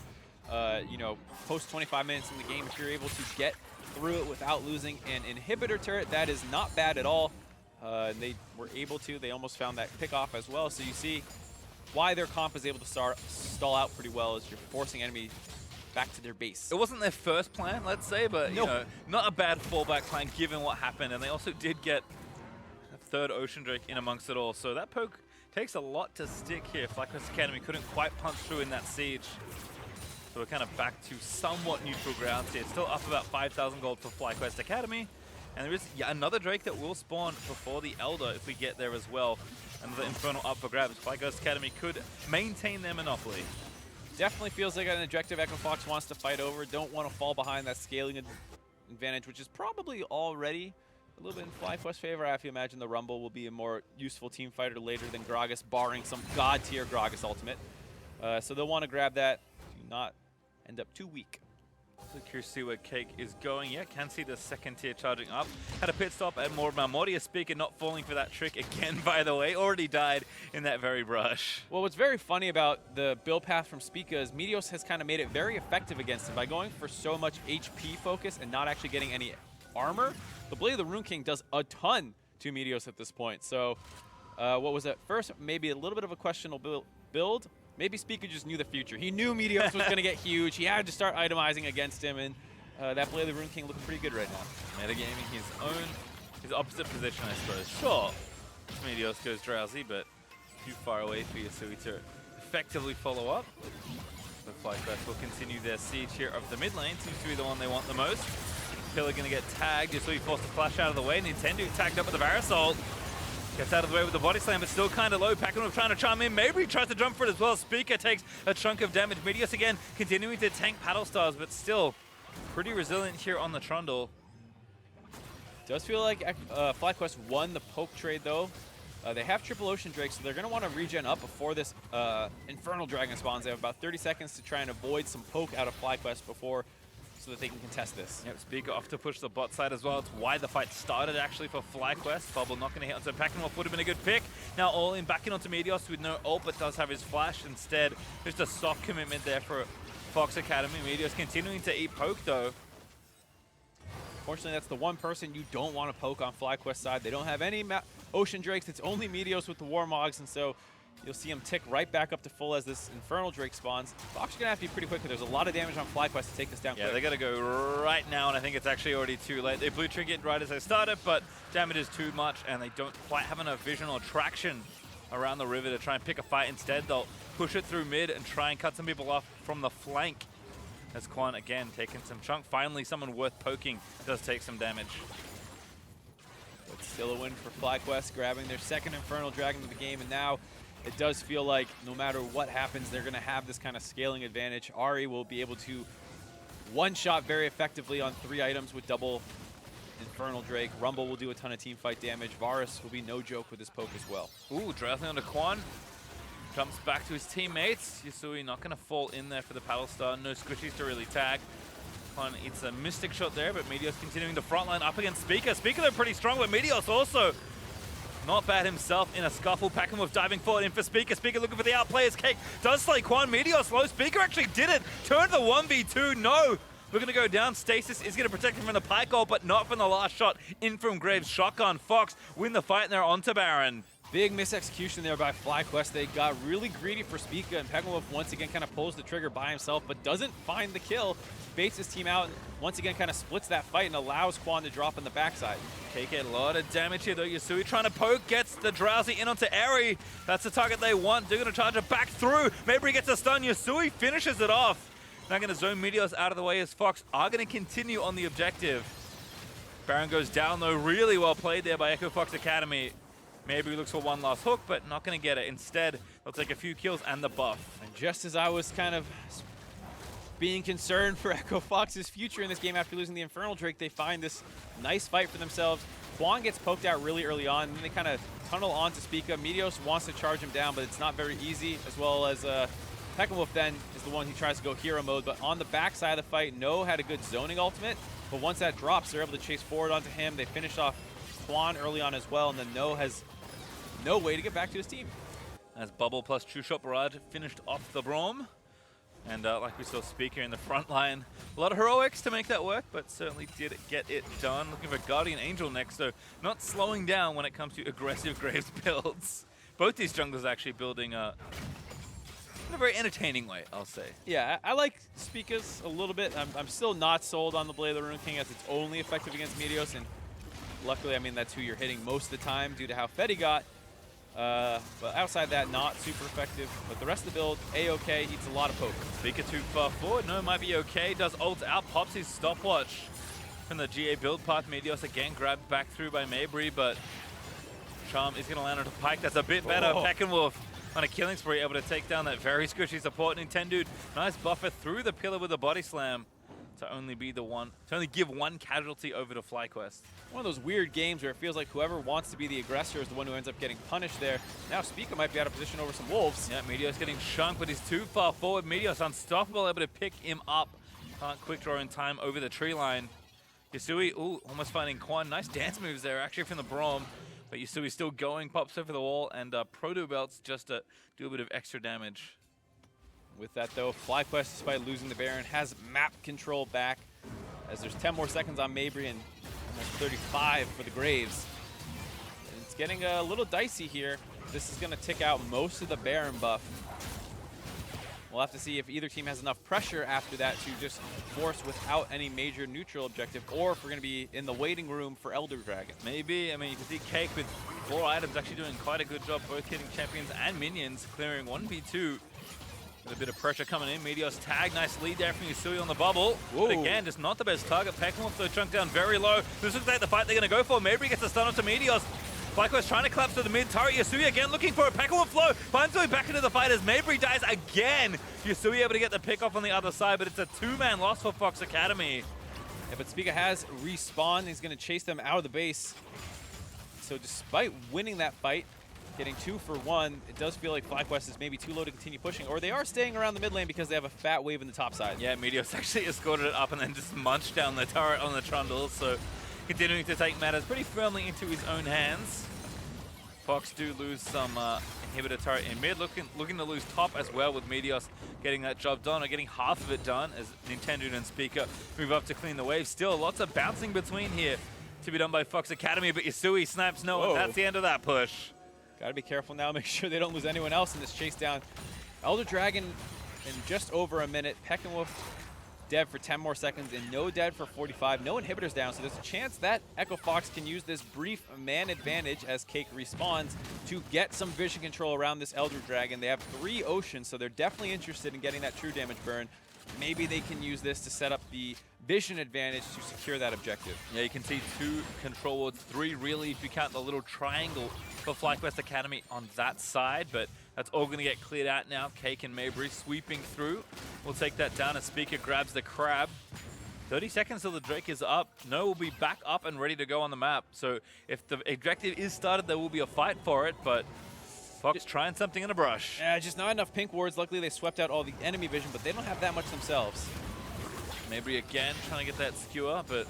you know, post 25 minutes in the game, if you're able to get through it without losing an inhibitor turret, that is not bad at all. They were able to. They almost found that pick-off as well. So you see why their comp is able to stall out pretty well is you're forcing enemy back to their base. It wasn't their first plan, let's say, but you know, not a bad fallback plan given what happened. And they also did get a third Ocean Drake in amongst it all. So that poke takes a lot to stick here. FlyQuest Academy couldn't quite punch through in that siege. So we're kind of back to somewhat neutral grounds here. Still up about 5,000 gold for FlyQuest Academy. And there is another Drake that will spawn before the Elder if we get there as well. Another Infernal up for grabs. FlyQuest Academy could maintain their monopoly. Definitely feels like an objective Echo Fox wants to fight over. Don't want to fall behind that scaling advantage, which is probably already a little bit in FlyQuest's favor. I have to imagine the Rumble will be a more useful team fighter later than Gragas, barring some god-tier Gragas ultimate. So they'll want to grab that to not end up too weak. So curious to see where Cake is going. Yeah, can see the second tier charging up. Had a pit stop at more Mortius Speaker not falling for that trick again, by the way. Already died in that very brush. Well, what's very funny about the build path from Speaker is Meteos has kind of made it very effective against him by going for so much HP focus and not actually getting any armor. The Blade of the Rune King does a ton to Meteos at this point. So what was at first maybe a little bit of a questionable build. Maybe Speaker just knew the future. He knew Meteos was going to get huge. He had to start itemizing against him, and that Blade of the Rune King looking pretty good right now. Metagaming his opposite position, I suppose. Sure, Meteos goes drowsy, but too far away for Yasui to effectively follow up. But FlyQuest will continue their siege here of the mid lane. Seems to be the one they want the most. Pillar going to get tagged. Yasui forced to flash out of the way. Nintendo tagged up with the Varus ult. Gets out of the way with the body slam, but still kind of low. Pekkamoof trying to charm in. Maybe he tries to jump for it as well. Speaker takes a chunk of damage. Meteos again continuing to tank Paddle Stars, but still pretty resilient here on the Trundle. Does feel like FlyQuest won the poke trade though. They have triple Ocean Drake, so they're going to want to regen up before this Infernal Dragon spawns. They have about 30 seconds to try and avoid some poke out of FlyQuest before, so that they can contest this. Yep, Speaker off to push the bot side as well. It's why the fight started actually for FlyQuest. Bubble not going to hit onto Pekkamoof would have been a good pick. Now all in, back in onto Meteos with no ult, but does have his flash instead. Just a soft commitment there for Fox Academy. Meteos continuing to eat poke though. Fortunately, that's the one person you don't want to poke on FlyQuest side. They don't have any Ocean Drakes. It's only Meteos with the Warmogs, and so you'll see him tick right back up to full as this Infernal Drake spawns. Fox are going to have to be pretty quick, because there's a lot of damage on FlyQuest to take this down quick. Yeah, they got to go right now, and I think it's actually already too late. They blue trinket right as they started, but damage is too much, and they don't quite have enough vision or traction around the river to try and pick a fight. Instead, they'll push it through mid and try and cut some people off from the flank. As Quan, again, taking some chunk. Finally, someone worth poking does take some damage. But still a win for FlyQuest, grabbing their second Infernal Dragon of the game, and now it does feel like no matter what happens, they're going to have this kind of scaling advantage. Ari will be able to one-shot very effectively on 3 items with double Infernal Drake. Rumble will do a ton of team fight damage. Varus will be no joke with his poke as well. Ooh, drowsing onto Quan. Jumps back to his teammates. Yasui not going to fall in there for the Paddle Star. No squishies to really tag. Quan eats a Mystic Shot there, but Meteos continuing the front line up against Speaker. Speaker, they're pretty strong, but Meteos also not bad himself in a scuffle. Pekkamoof diving forward in for Speaker. Speaker looking for the outplayer's Cake. Does slay Quan. Meteos low. Speaker actually did it. Turned the 1v2. No. Looking to go down. Stasis is going to protect him from the pike ult, but not from the last shot in from Graves' shotgun. Fox win the fight and they're onto Baron. Big misexecution there by FlyQuest. They got really greedy for Spica, and Pecklenwolf once again kind of pulls the trigger by himself, but doesn't find the kill. Baits his team out, and once again kind of splits that fight and allows Quan to drop in the backside. Take a lot of damage here though. Yasui trying to poke, gets the Drowsy in onto Eri. That's the target they want. They're going to charge it back through. Mabry gets a stun. Yasui finishes it off. Now going to zone Meteors out of the way as Fox are going to continue on the objective. Baron goes down though. Really well played there by Echo Fox Academy. Maybe he looks for one last hook, but not going to get it. Instead, they'll take a few kills and the buff. And just as I was kind of being concerned for Echo Fox's future in this game after losing the Infernal Drake, they find this nice fight for themselves. Quan gets poked out really early on, and then they kind of tunnel onto Spica. Meteos wants to charge him down, but it's not very easy, as well as Pecklenwolf then is the one who tries to go hero mode. But on the backside of the fight, No had a good zoning ultimate, but once that drops, they're able to chase forward onto him. They finish off Quan early on as well, and then No has no way to get back to his team. As Bubble plus True Shot Barrage finished off the Braum. And like we saw Spica in the front line, a lot of heroics to make that work, but certainly did get it done. Looking for Guardian Angel next, so not slowing down when it comes to aggressive Graves builds. Both these junglers actually building in a very entertaining way, I'll say. Yeah, I like Spica's a little bit. I'm still not sold on the Blade of the Rune King as it's only effective against Meteos, and luckily, I mean, that's who you're hitting most of the time due to how fed he got. But outside that, not super effective. But the rest of the build, A-OK, eats a lot of poke. Spica too far forward. No, might be okay. Does ult out, pops his stopwatch from the GA build path. Meteos again grabbed back through by Mabry, but Charm is going to land on a pike. That's a bit better. Pecklenwolf on a killing spree, able to take down that very squishy support. Nintendude, nice buffer through the pillar with a body slam. To only give one casualty over to FlyQuest. One of those weird games where it feels like whoever wants to be the aggressor is the one who ends up getting punished there. Now Spica might be out of position over some wolves. Yeah, Meteos getting shunked, but he's too far forward. Meteos unstoppable, able to pick him up. Can't quick draw in time over the tree line. Yasui, ooh, almost finding Quan. Nice dance moves there, actually from the Braum. But Yasui still going, pops over the wall, and Proto Belts just to do a bit of extra damage. With that though, FlyQuest, despite losing the Baron, has map control back, as there's 10 more seconds on Mabry and almost 35 for the Graves. And it's getting a little dicey here. This is going to tick out most of the Baron buff. We'll have to see if either team has enough pressure after that to just force without any major neutral objective, or if we're going to be in the waiting room for Elder Dragon. Maybe. I mean, you can see Cake with 4 items actually doing quite a good job, both hitting champions and minions, clearing 1v2. With a bit of pressure coming in. Meteos tag, nice lead there from Yasui on the bubble. Whoa. But again, just not the best target. Pecklenwolf though chunked down very low. This looks like the fight they're going to go for. Mabry gets a stun onto Meteos. FlyQuest trying to collapse to the mid turret. Yasui again looking for a Pecklenwolf flow. Finds his way back into the fight as Mabry dies again. Yasui able to get the pick off on the other side, but it's a 2-man loss for Fox Academy. Yeah, but Spica has respawned. He's going to chase them out of the base. So despite winning that fight, getting 2 for 1, it does feel like FlyQuest is maybe too low to continue pushing, or they are staying around the mid lane because they have a fat wave in the top side. Yeah, Meteos actually escorted it up and then just munched down the turret on the Trundle, so continuing to take matters pretty firmly into his own hands. Fox do lose some inhibitor turret in mid, looking to lose top as well, with Meteos getting that job done, or getting half of it done, as Nintendo and Spica move up to clean the wave. Still lots of bouncing between here to be done by Fox Academy, but Yasui snaps no, and that's the end of that push. Gotta be careful now, make sure they don't lose anyone else in this chase down. Elder Dragon in just over a minute. Pecklenwolf dead for 10 more seconds, and No dead for 45. No inhibitors down, so there's a chance that Echo Fox can use this brief man advantage as Cake respawns to get some vision control around this Elder Dragon. They have 3 oceans, so they're definitely interested in getting that true damage burn. Maybe they can use this to set up the vision advantage to secure that objective. Yeah, you can see 2 control wards, 3 really if you count the little triangle for FlyQuest Academy on that side, but that's all going to get cleared out now. Cake and Mabry sweeping through. We'll take that down as Spica grabs the crab. 30 seconds till the Drake is up. No will be back up and ready to go on the map. So if the objective is started, there will be a fight for it, but Fox trying something in a brush. Yeah, just not enough pink wards. Luckily, they swept out all the enemy vision, but they don't have that much themselves. Mabry again trying to get that skewer, but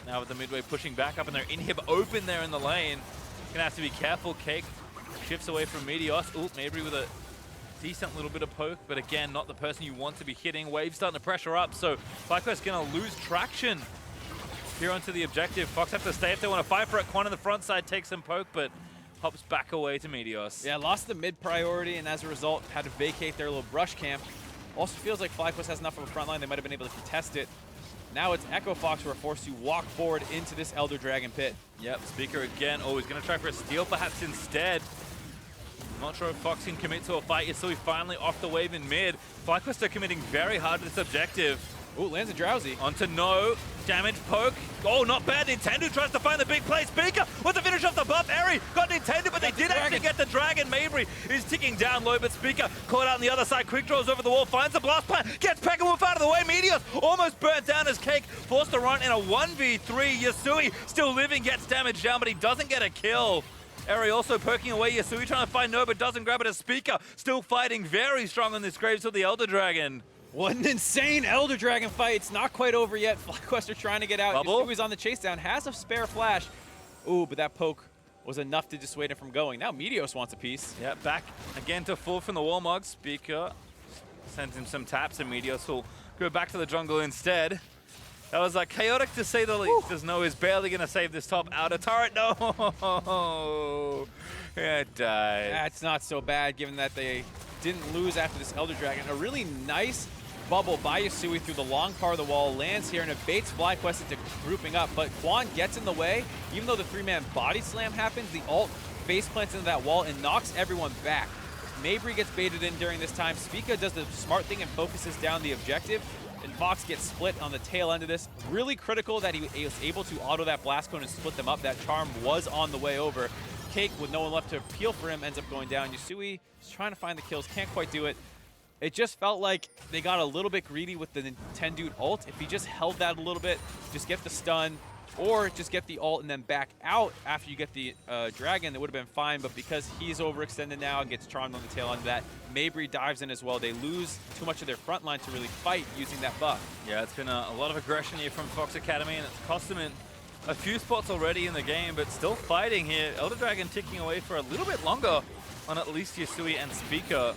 now with the midway pushing back up and their inhib open there in the lane. Gonna have to be careful. Cake shifts away from Meteos. Ooh, Mabry with a decent little bit of poke, but again, not the person you want to be hitting. Wave starting to pressure up, so FlyQuest gonna lose traction here onto the objective. Fox have to stay if they want to fight for it. Quan on the front side takes some poke, but hops back away to Meteos. Yeah, lost the mid priority, and as a result, had to vacate their little brush camp. Also feels like FlyQuest has enough of a front line, they might have been able to contest it. Now it's FOXA who are forced to walk forward into this Elder Dragon pit. Yep, Speaker again. Oh, he's going to try for a steal perhaps instead. Not sure if Fox can commit to a fight. Yasui finally off the wave in mid. FlyQuest are committing very hard to this objective. Ooh, lands a Drowsy. Onto no. Damage poke. Oh, not bad. Nintendo tries to find the big play. Speaker with the finish off the buff. Eri got Nintendo, but they did actually get the dragon. Mabry is ticking down low, but Speaker caught out on the other side. Quick draws over the wall, finds the blast plan, gets Pekka-Wolf out of the way. Meteos almost burnt down as Cake forced to run in a 1v3. Yasui still living, gets damaged down, but he doesn't get a kill. Eri also poking away. Yasui trying to find no, but doesn't grab it as Speaker. Still fighting very strong on this Graves of the Elder Dragon. What an insane Elder Dragon fight. It's not quite over yet. FlyQuest are trying to get out. Bubble. Yasui's on the chase down, has a spare flash. Ooh, but that poke was enough to dissuade him from going. Now Meteos wants a piece. Yeah, back again to full from the wall mug. Speaker sends him some taps, and Meteos will go back to the jungle instead. That was chaotic to say the least. There's no is barely going to save this top outer turret. No! Yeah, it died. That's not so bad given that they didn't lose after this Elder Dragon. A really nice bubble by Yasui through the long part of the wall, lands here and it baits FlyQuest into grouping up, but Quan gets in the way. Even though the 3-man body slam happens, the ult face plants into that wall and knocks everyone back. Mabry gets baited in during this time. Spica does the smart thing and focuses down the objective, and Fox gets split on the tail end of this. Really critical that he was able to auto that blast cone and split them up. That charm was on the way over. Cake, with no one left to peel for him, ends up going down. Yasui is trying to find the kills, can't quite do it. It just felt like they got a little bit greedy with the Nintendo ult. If he just held that a little bit, just get the stun, or just get the ult and then back out after you get the dragon, it would have been fine. But because he's overextended now and gets charmed on the tail end of that, Mabry dives in as well. They lose too much of their front line to really fight using that buff. Yeah, it's been a lot of aggression here from Fox Academy, and it's cost them in a few spots already in the game, but still fighting here. Elder Dragon ticking away for a little bit longer on at least Yasui and Speaker.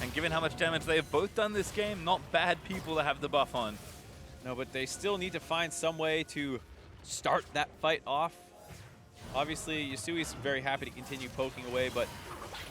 And given how much damage they have both done this game, not bad people to have the buff on. No, but they still need to find some way to start that fight off. Obviously, Yasui's very happy to continue poking away, but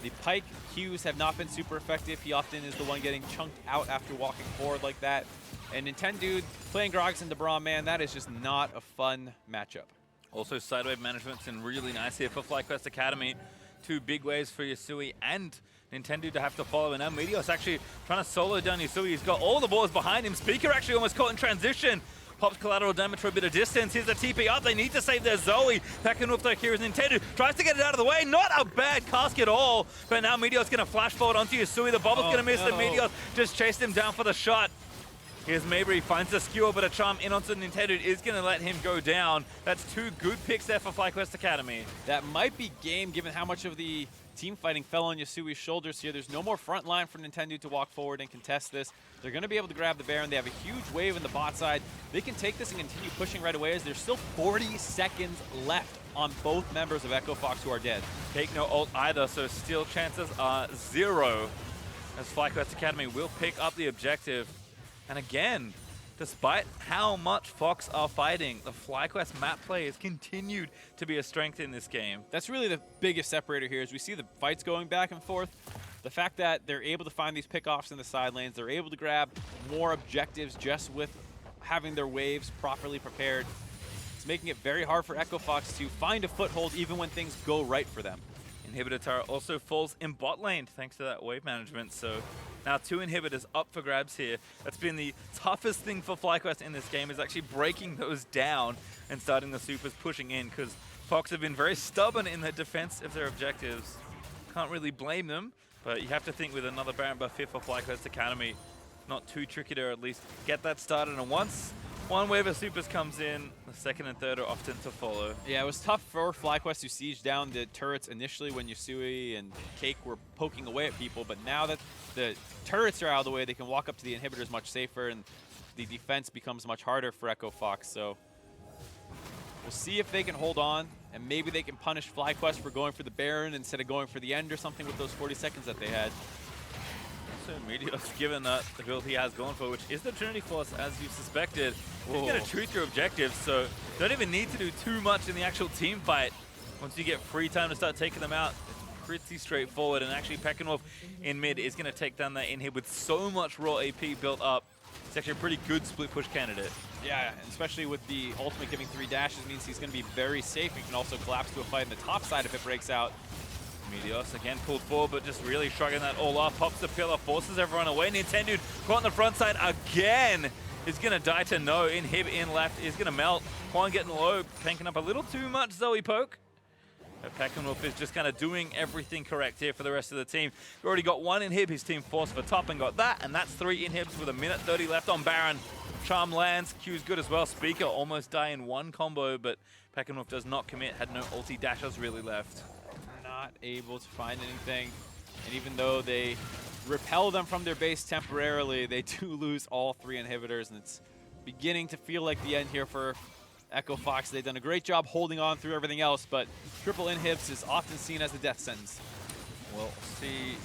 the Pike Qs have not been super effective. He often is the one getting chunked out after walking forward like that. And Nintendo playing Grogs into Braum, man, that is just not a fun matchup. Also, sidewave management's been really nice here for FlyQuest Academy. 2 big waves for Yasui and Nintendo to have to follow. And now Meteos actually trying to solo down Yasui. He's got all the balls behind him. Speaker actually almost caught in transition. Pops collateral damage for a bit of distance. Here's the TP up. They need to save their Zoe. Pekka-Wolf though here is Nintendo. Tries to get it out of the way. Not a bad cask at all. But now Meteos going to flash forward onto Yasui. The bubble's going to miss. And Meteos just chased him down for the shot. Here's Mabry, finds the skewer, but a charm in onto Nintendo is going to let him go down. That's 2 good picks there for FlyQuest Academy. That might be game given how much of the team fighting fell on Yasui's shoulders here. There's no more front line for Nintendo to walk forward and contest this. They're going to be able to grab the Baron. They have a huge wave in the bot side. They can take this and continue pushing right away as there's still 40 seconds left on both members of FOXA who are dead. Take no ult either, so steal chances are 0 as FlyQuest Academy will pick up the objective. And again, despite how much Fox are fighting, the FlyQuest map play has continued to be a strength in this game. That's really the biggest separator here is we see the fights going back and forth. The fact that they're able to find these pickoffs in the side lanes, they're able to grab more objectives just with having their waves properly prepared. It's making it very hard for FOXA to find a foothold even when things go right for them. Inhibitor turret also falls in bot lane thanks to that wave management. So now 2 inhibitors up for grabs here. That's been the toughest thing for FlyQuest in this game, is actually breaking those down and starting the supers pushing in, because Fox have been very stubborn in their defense of their objectives. Can't really blame them, but you have to think with another Baron buff here for FlyQuest Academy, not too tricky to at least get that started. And once one wave of supers comes in, the second and third are often to follow. Yeah, it was tough for FlyQuest to siege down the turrets initially when Yasui and Cake were poking away at people, but now that the turrets are out of the way, they can walk up to the inhibitors much safer, and the defense becomes much harder for FOXA. So we'll see if they can hold on, and maybe they can punish FlyQuest for going for the Baron instead of going for the end or something with those 40 seconds that they had. So Meteos, given that the build he has gone for, which is the Trinity Force, as you suspected, he's going to shoot your objectives, so don't even need to do too much in the actual team fight. Once you get free time to start taking them out, it's pretty straightforward. And actually, Pekkanov in mid is going to take down that inhib with so much raw AP built up. It's actually a pretty good split push candidate. Yeah, especially with the ultimate giving 3 dashes means he's going to be very safe. He can also collapse to a fight in the top side if it breaks out. Meteos again pulled forward, but just really shrugging that all off. Pops the pillar, forces everyone away. Nintendo caught on the front side again. Is going to die to no. Inhib in left is going to melt. Quan getting low, tanking up a little too much Zoe poke. But Pekkanov is just kind of doing everything correct here for the rest of the team. We've already got 1 inhib. His team forced for top and got that. And that's 3 inhibs with a minute 30 left on Baron. Charm lands. Q's good as well. Speaker almost die in 1 combo, but Pekkanov does not commit. Had no ulti dashes really left. Not able to find anything. And even though they repel them from their base temporarily, they do lose all 3 inhibitors. And it's beginning to feel like the end here for Echo Fox. They've done a great job holding on through everything else, but triple inhibs is often seen as the death sentence. We'll see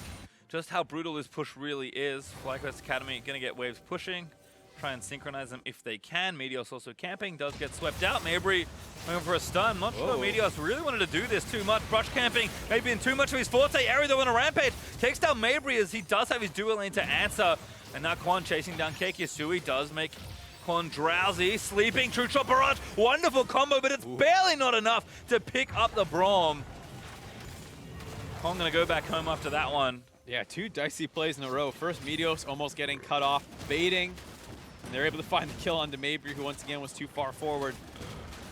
just how brutal this push really is. FlyQuest Academy going to get waves pushing, try and synchronize them if they can. Meteos also camping, does get swept out. Mabry going for a stun. Not sure Meteos really wanted to do this too much. Brush camping, maybe been too much of his forte. Ari though on a rampage takes down Mabry as he does have his dual lane to answer. And now Quan chasing down Cake. Yasui does make Quan drowsy, sleeping, true shot barrage, wonderful combo, but it's barely not enough to pick up the Braum. Quan gonna go back home after that one. Yeah, 2 dicey plays in a row. First, Meteos almost getting cut off, baiting, and they're able to find the kill onto Mabry, who once again was too far forward.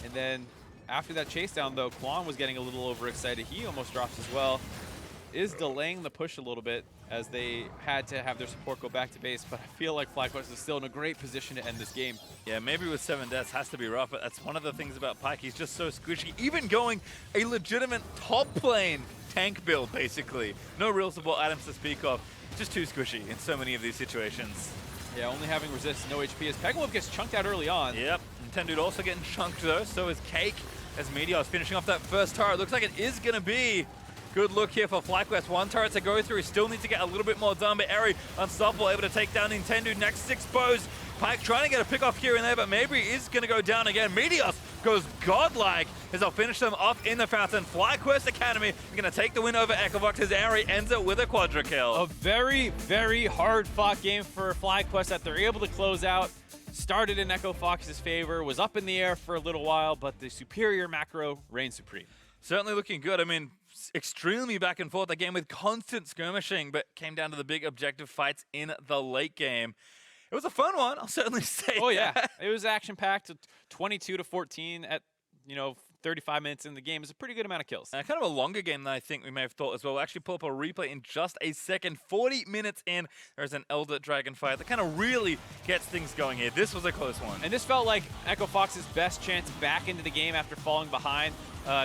And then after that chase down, though, Quan was getting a little overexcited. He almost drops as well. Is delaying the push a little bit as they had to have their support go back to base, but I feel like FlyQuest is still in a great position to end this game. Yeah, maybe with 7 deaths has to be rough, but that's one of the things about Pyke. He's just so squishy. Even going a legitimate top lane tank build, basically. No real support items to speak of. Just too squishy in so many of these situations. Yeah, only having resist, no HP as Pekkanov gets chunked out early on. Yep, Nintendo also getting chunked though, so is Cake as Meteos finishing off that first turret. Looks like it is going to be good look here for FlyQuest. 1 turret to go through. Still need to get a little bit more done, but Eri unstoppable, able to take down Nintendo. Next exposed. Pyke trying to get a pick off here and there, but Mabry is going to go down again. Meteos goes godlike as they'll finish them off in the fountain. FlyQuest Academy are going to take the win over Echovox as Eri ends it with a quadra kill. A very, very hard fought game for FlyQuest that they're able to close out. Started in Echo Fox's favor, was up in the air for a little while, but the superior macro reigned supreme. Certainly looking good. I mean, extremely back and forth. That game with constant skirmishing, but came down to the big objective fights in the late game. It was a fun one, I'll certainly say. Oh, yeah. It was action-packed, 22-14 at, 35 minutes in the game. Is a pretty good amount of kills. Kind of a longer game than I think we may have thought as well. We'll actually pull up a replay in just a second. 40 minutes in, there's an Elder Dragon fight that kind of really gets things going here. This was a close one. And this felt like Echo Fox's best chance back into the game after falling behind.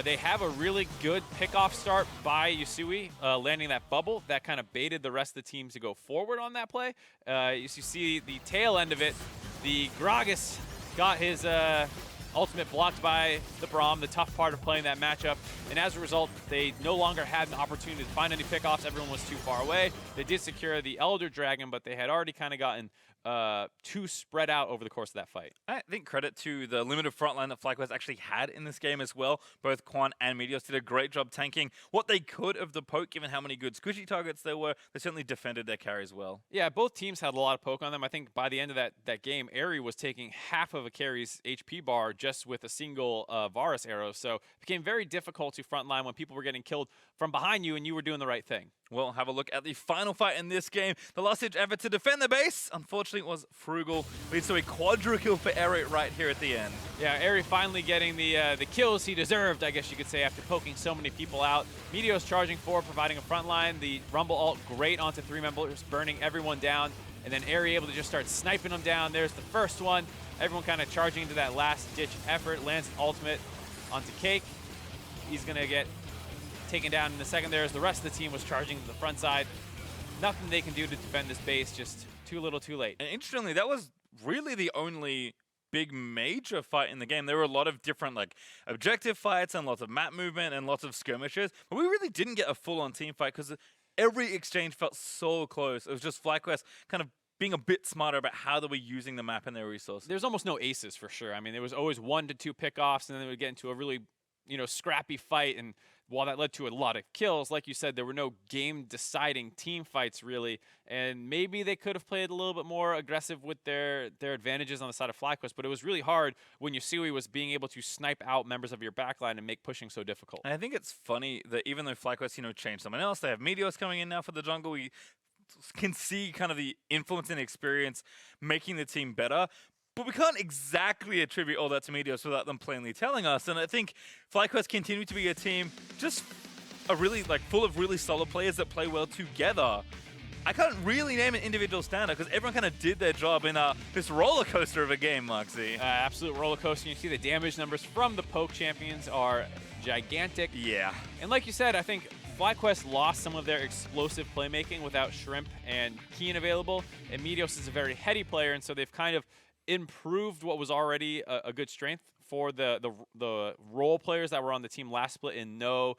They have a really good pickoff start by Yasui, landing that bubble. That kind of baited the rest of the team to go forward on that play. You see the tail end of it. The Gragas got his ultimate blocked by the Braum, the tough part of playing that matchup. And as a result, they no longer had an opportunity to find any pickoffs. Everyone was too far away. They did secure the Elder Dragon, but they had already kind of gotten too spread out over the course of that fight. I think credit to the limited frontline that FlyQuest actually had in this game as well. Both Quan and Meteos did a great job tanking what they could of the poke, given how many good squishy targets there were. They certainly defended their carries well. Yeah, both teams had a lot of poke on them. I think by the end of that game, Eri was taking half of a carry's HP bar just with a single Varus arrow. So it became very difficult to frontline when people were getting killed from behind you and you were doing the right thing. We'll have a look at the final fight in this game. The last-ditch effort to defend the base, unfortunately, was frugal. Leads to a quadra kill for Eri right here at the end. Yeah, Eri finally getting the kills he deserved, I guess you could say, after poking so many people out. Meteos charging forward, providing a front line. The Rumble ult great onto 3 members, burning everyone down. And then Eri able to just start sniping them down. There's the first one. Everyone kind of charging into that last-ditch effort. Lands an ultimate onto Cake. He's going to get taken down in the second there as the rest of the team was charging to the front side. Nothing they can do to defend this base, just too little too late. And interestingly, that was really the only big major fight in the game. There were a lot of different objective fights and lots of map movement and lots of skirmishes, but we really didn't get a full-on team fight because every exchange felt so close. It was just FlyQuest kind of being a bit smarter about how they were using the map and their resources. There's almost no aces for sure. I mean, there was always 1 to 2 pickoffs, and then they would get into a really scrappy fight, and while that led to a lot of kills, like you said, there were no game-deciding team fights really, and maybe they could have played a little bit more aggressive with their advantages on the side of FlyQuest, but it was really hard when Yusui was being able to snipe out members of your backline and make pushing so difficult. And I think it's funny that even though FlyQuest, changed someone else, they have Meteors coming in now for the jungle, we can see kind of the influence and experience making the team better. But we can't exactly attribute all that to Meteors without them plainly telling us. And I think FlyQuest continue to be a team just full of really solid players that play well together. I can't really name an individual standout because everyone kind of did their job in this roller coaster of a game, Moxie. Absolute roller coaster. You see the damage numbers from the Poke champions are gigantic. Yeah. And like you said, I think FlyQuest lost some of their explosive playmaking without Shrimp and Keen available. And Meteos is a very heady player, and so they've kind of improved what was already a good strength for the role players that were on the team last split in No,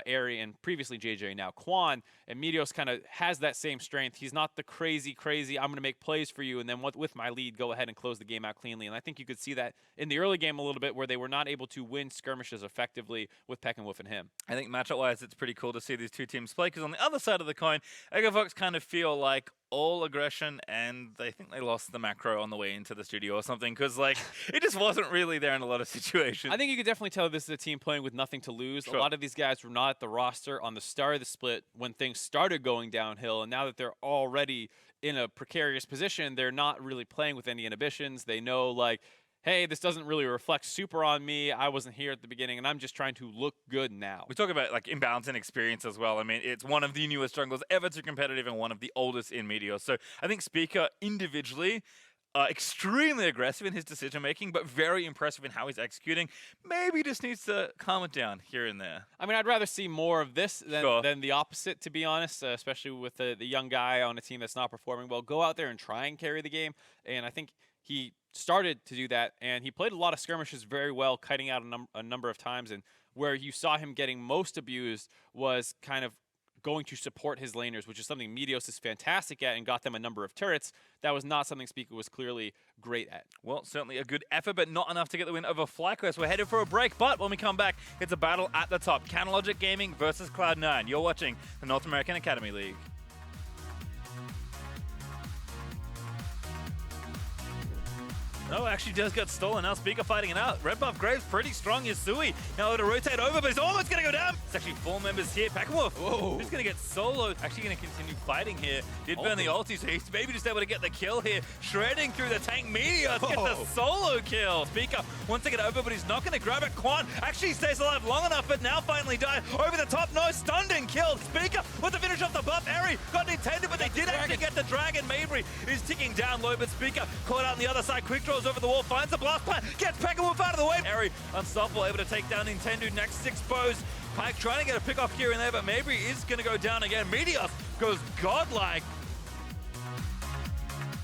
Airy, and previously JJ, now Quan. And Meteos kind of has that same strength. He's not the crazy, I'm going to make plays for you, and then with my lead, go ahead and close the game out cleanly. And I think you could see that in the early game a little bit where they were not able to win skirmishes effectively with Peckinwolf and him. I think matchup-wise, it's pretty cool to see these two teams play, because on the other side of the coin, EchoFox kind of feel like all aggression, and they think they lost the macro on the way into the studio or something, because it just wasn't really there in a lot of situations. I think you could definitely tell this is a team playing with nothing to lose. Sure. A lot of these guys were not at the roster on the start of the split when things started going downhill, and now that they're already in a precarious position, they're not really playing with any inhibitions. They know, hey, this doesn't really reflect super on me. I wasn't here at the beginning, and I'm just trying to look good now. We talk about imbalance in experience as well. I mean, it's one of the newest jungles ever to competitive and one of the oldest in Meteor. So I think Speaker individually, extremely aggressive in his decision-making, but very impressive in how he's executing. Maybe just needs to calm it down here and there. I mean, I'd rather see more of this than the opposite, to be honest, especially with the young guy on a team that's not performing well. Go out there and try and carry the game, and I think he started to do that, and he played a lot of skirmishes very well, kiting out a number of times, and where you saw him getting most abused was kind of going to support his laners, which is something Meteos is fantastic at and got them a number of turrets. That was not something Speaker was clearly great at. Well, certainly a good effort, but not enough to get the win over FlyQuest. We're headed for a break, but when we come back, it's a battle at the top. Canalogic Gaming versus Cloud9. You're watching the North American Academy League. No, actually does get stolen. Now Speaker fighting it out. Red buff Graves pretty strong. Yusui now to rotate over, but he's almost going to go down. It's actually 4 members here. Peckinwolf, who's going to get soloed. Actually going to continue fighting here. Did burn the ulti, so he's maybe just able to get the kill here. Shredding through the tank. Meteor gets the solo kill. Speaker wants to get over, but he's not going to grab it. Quan actually stays alive long enough, but now finally died. Over the top, no, stunned and killed. Speaker with the finish off the buff. Airy got intended, but they did actually get the dragon. Mabry is ticking down low, but Speaker caught out on the other side. Quick draws over the wall, finds the blast plan, gets Peckinwolf out of the way. Airy unstoppable, able to take down Nintendo. Next exposed. Pike trying to get a pick off here and there, but Mabry is going to go down again. Meteos goes godlike.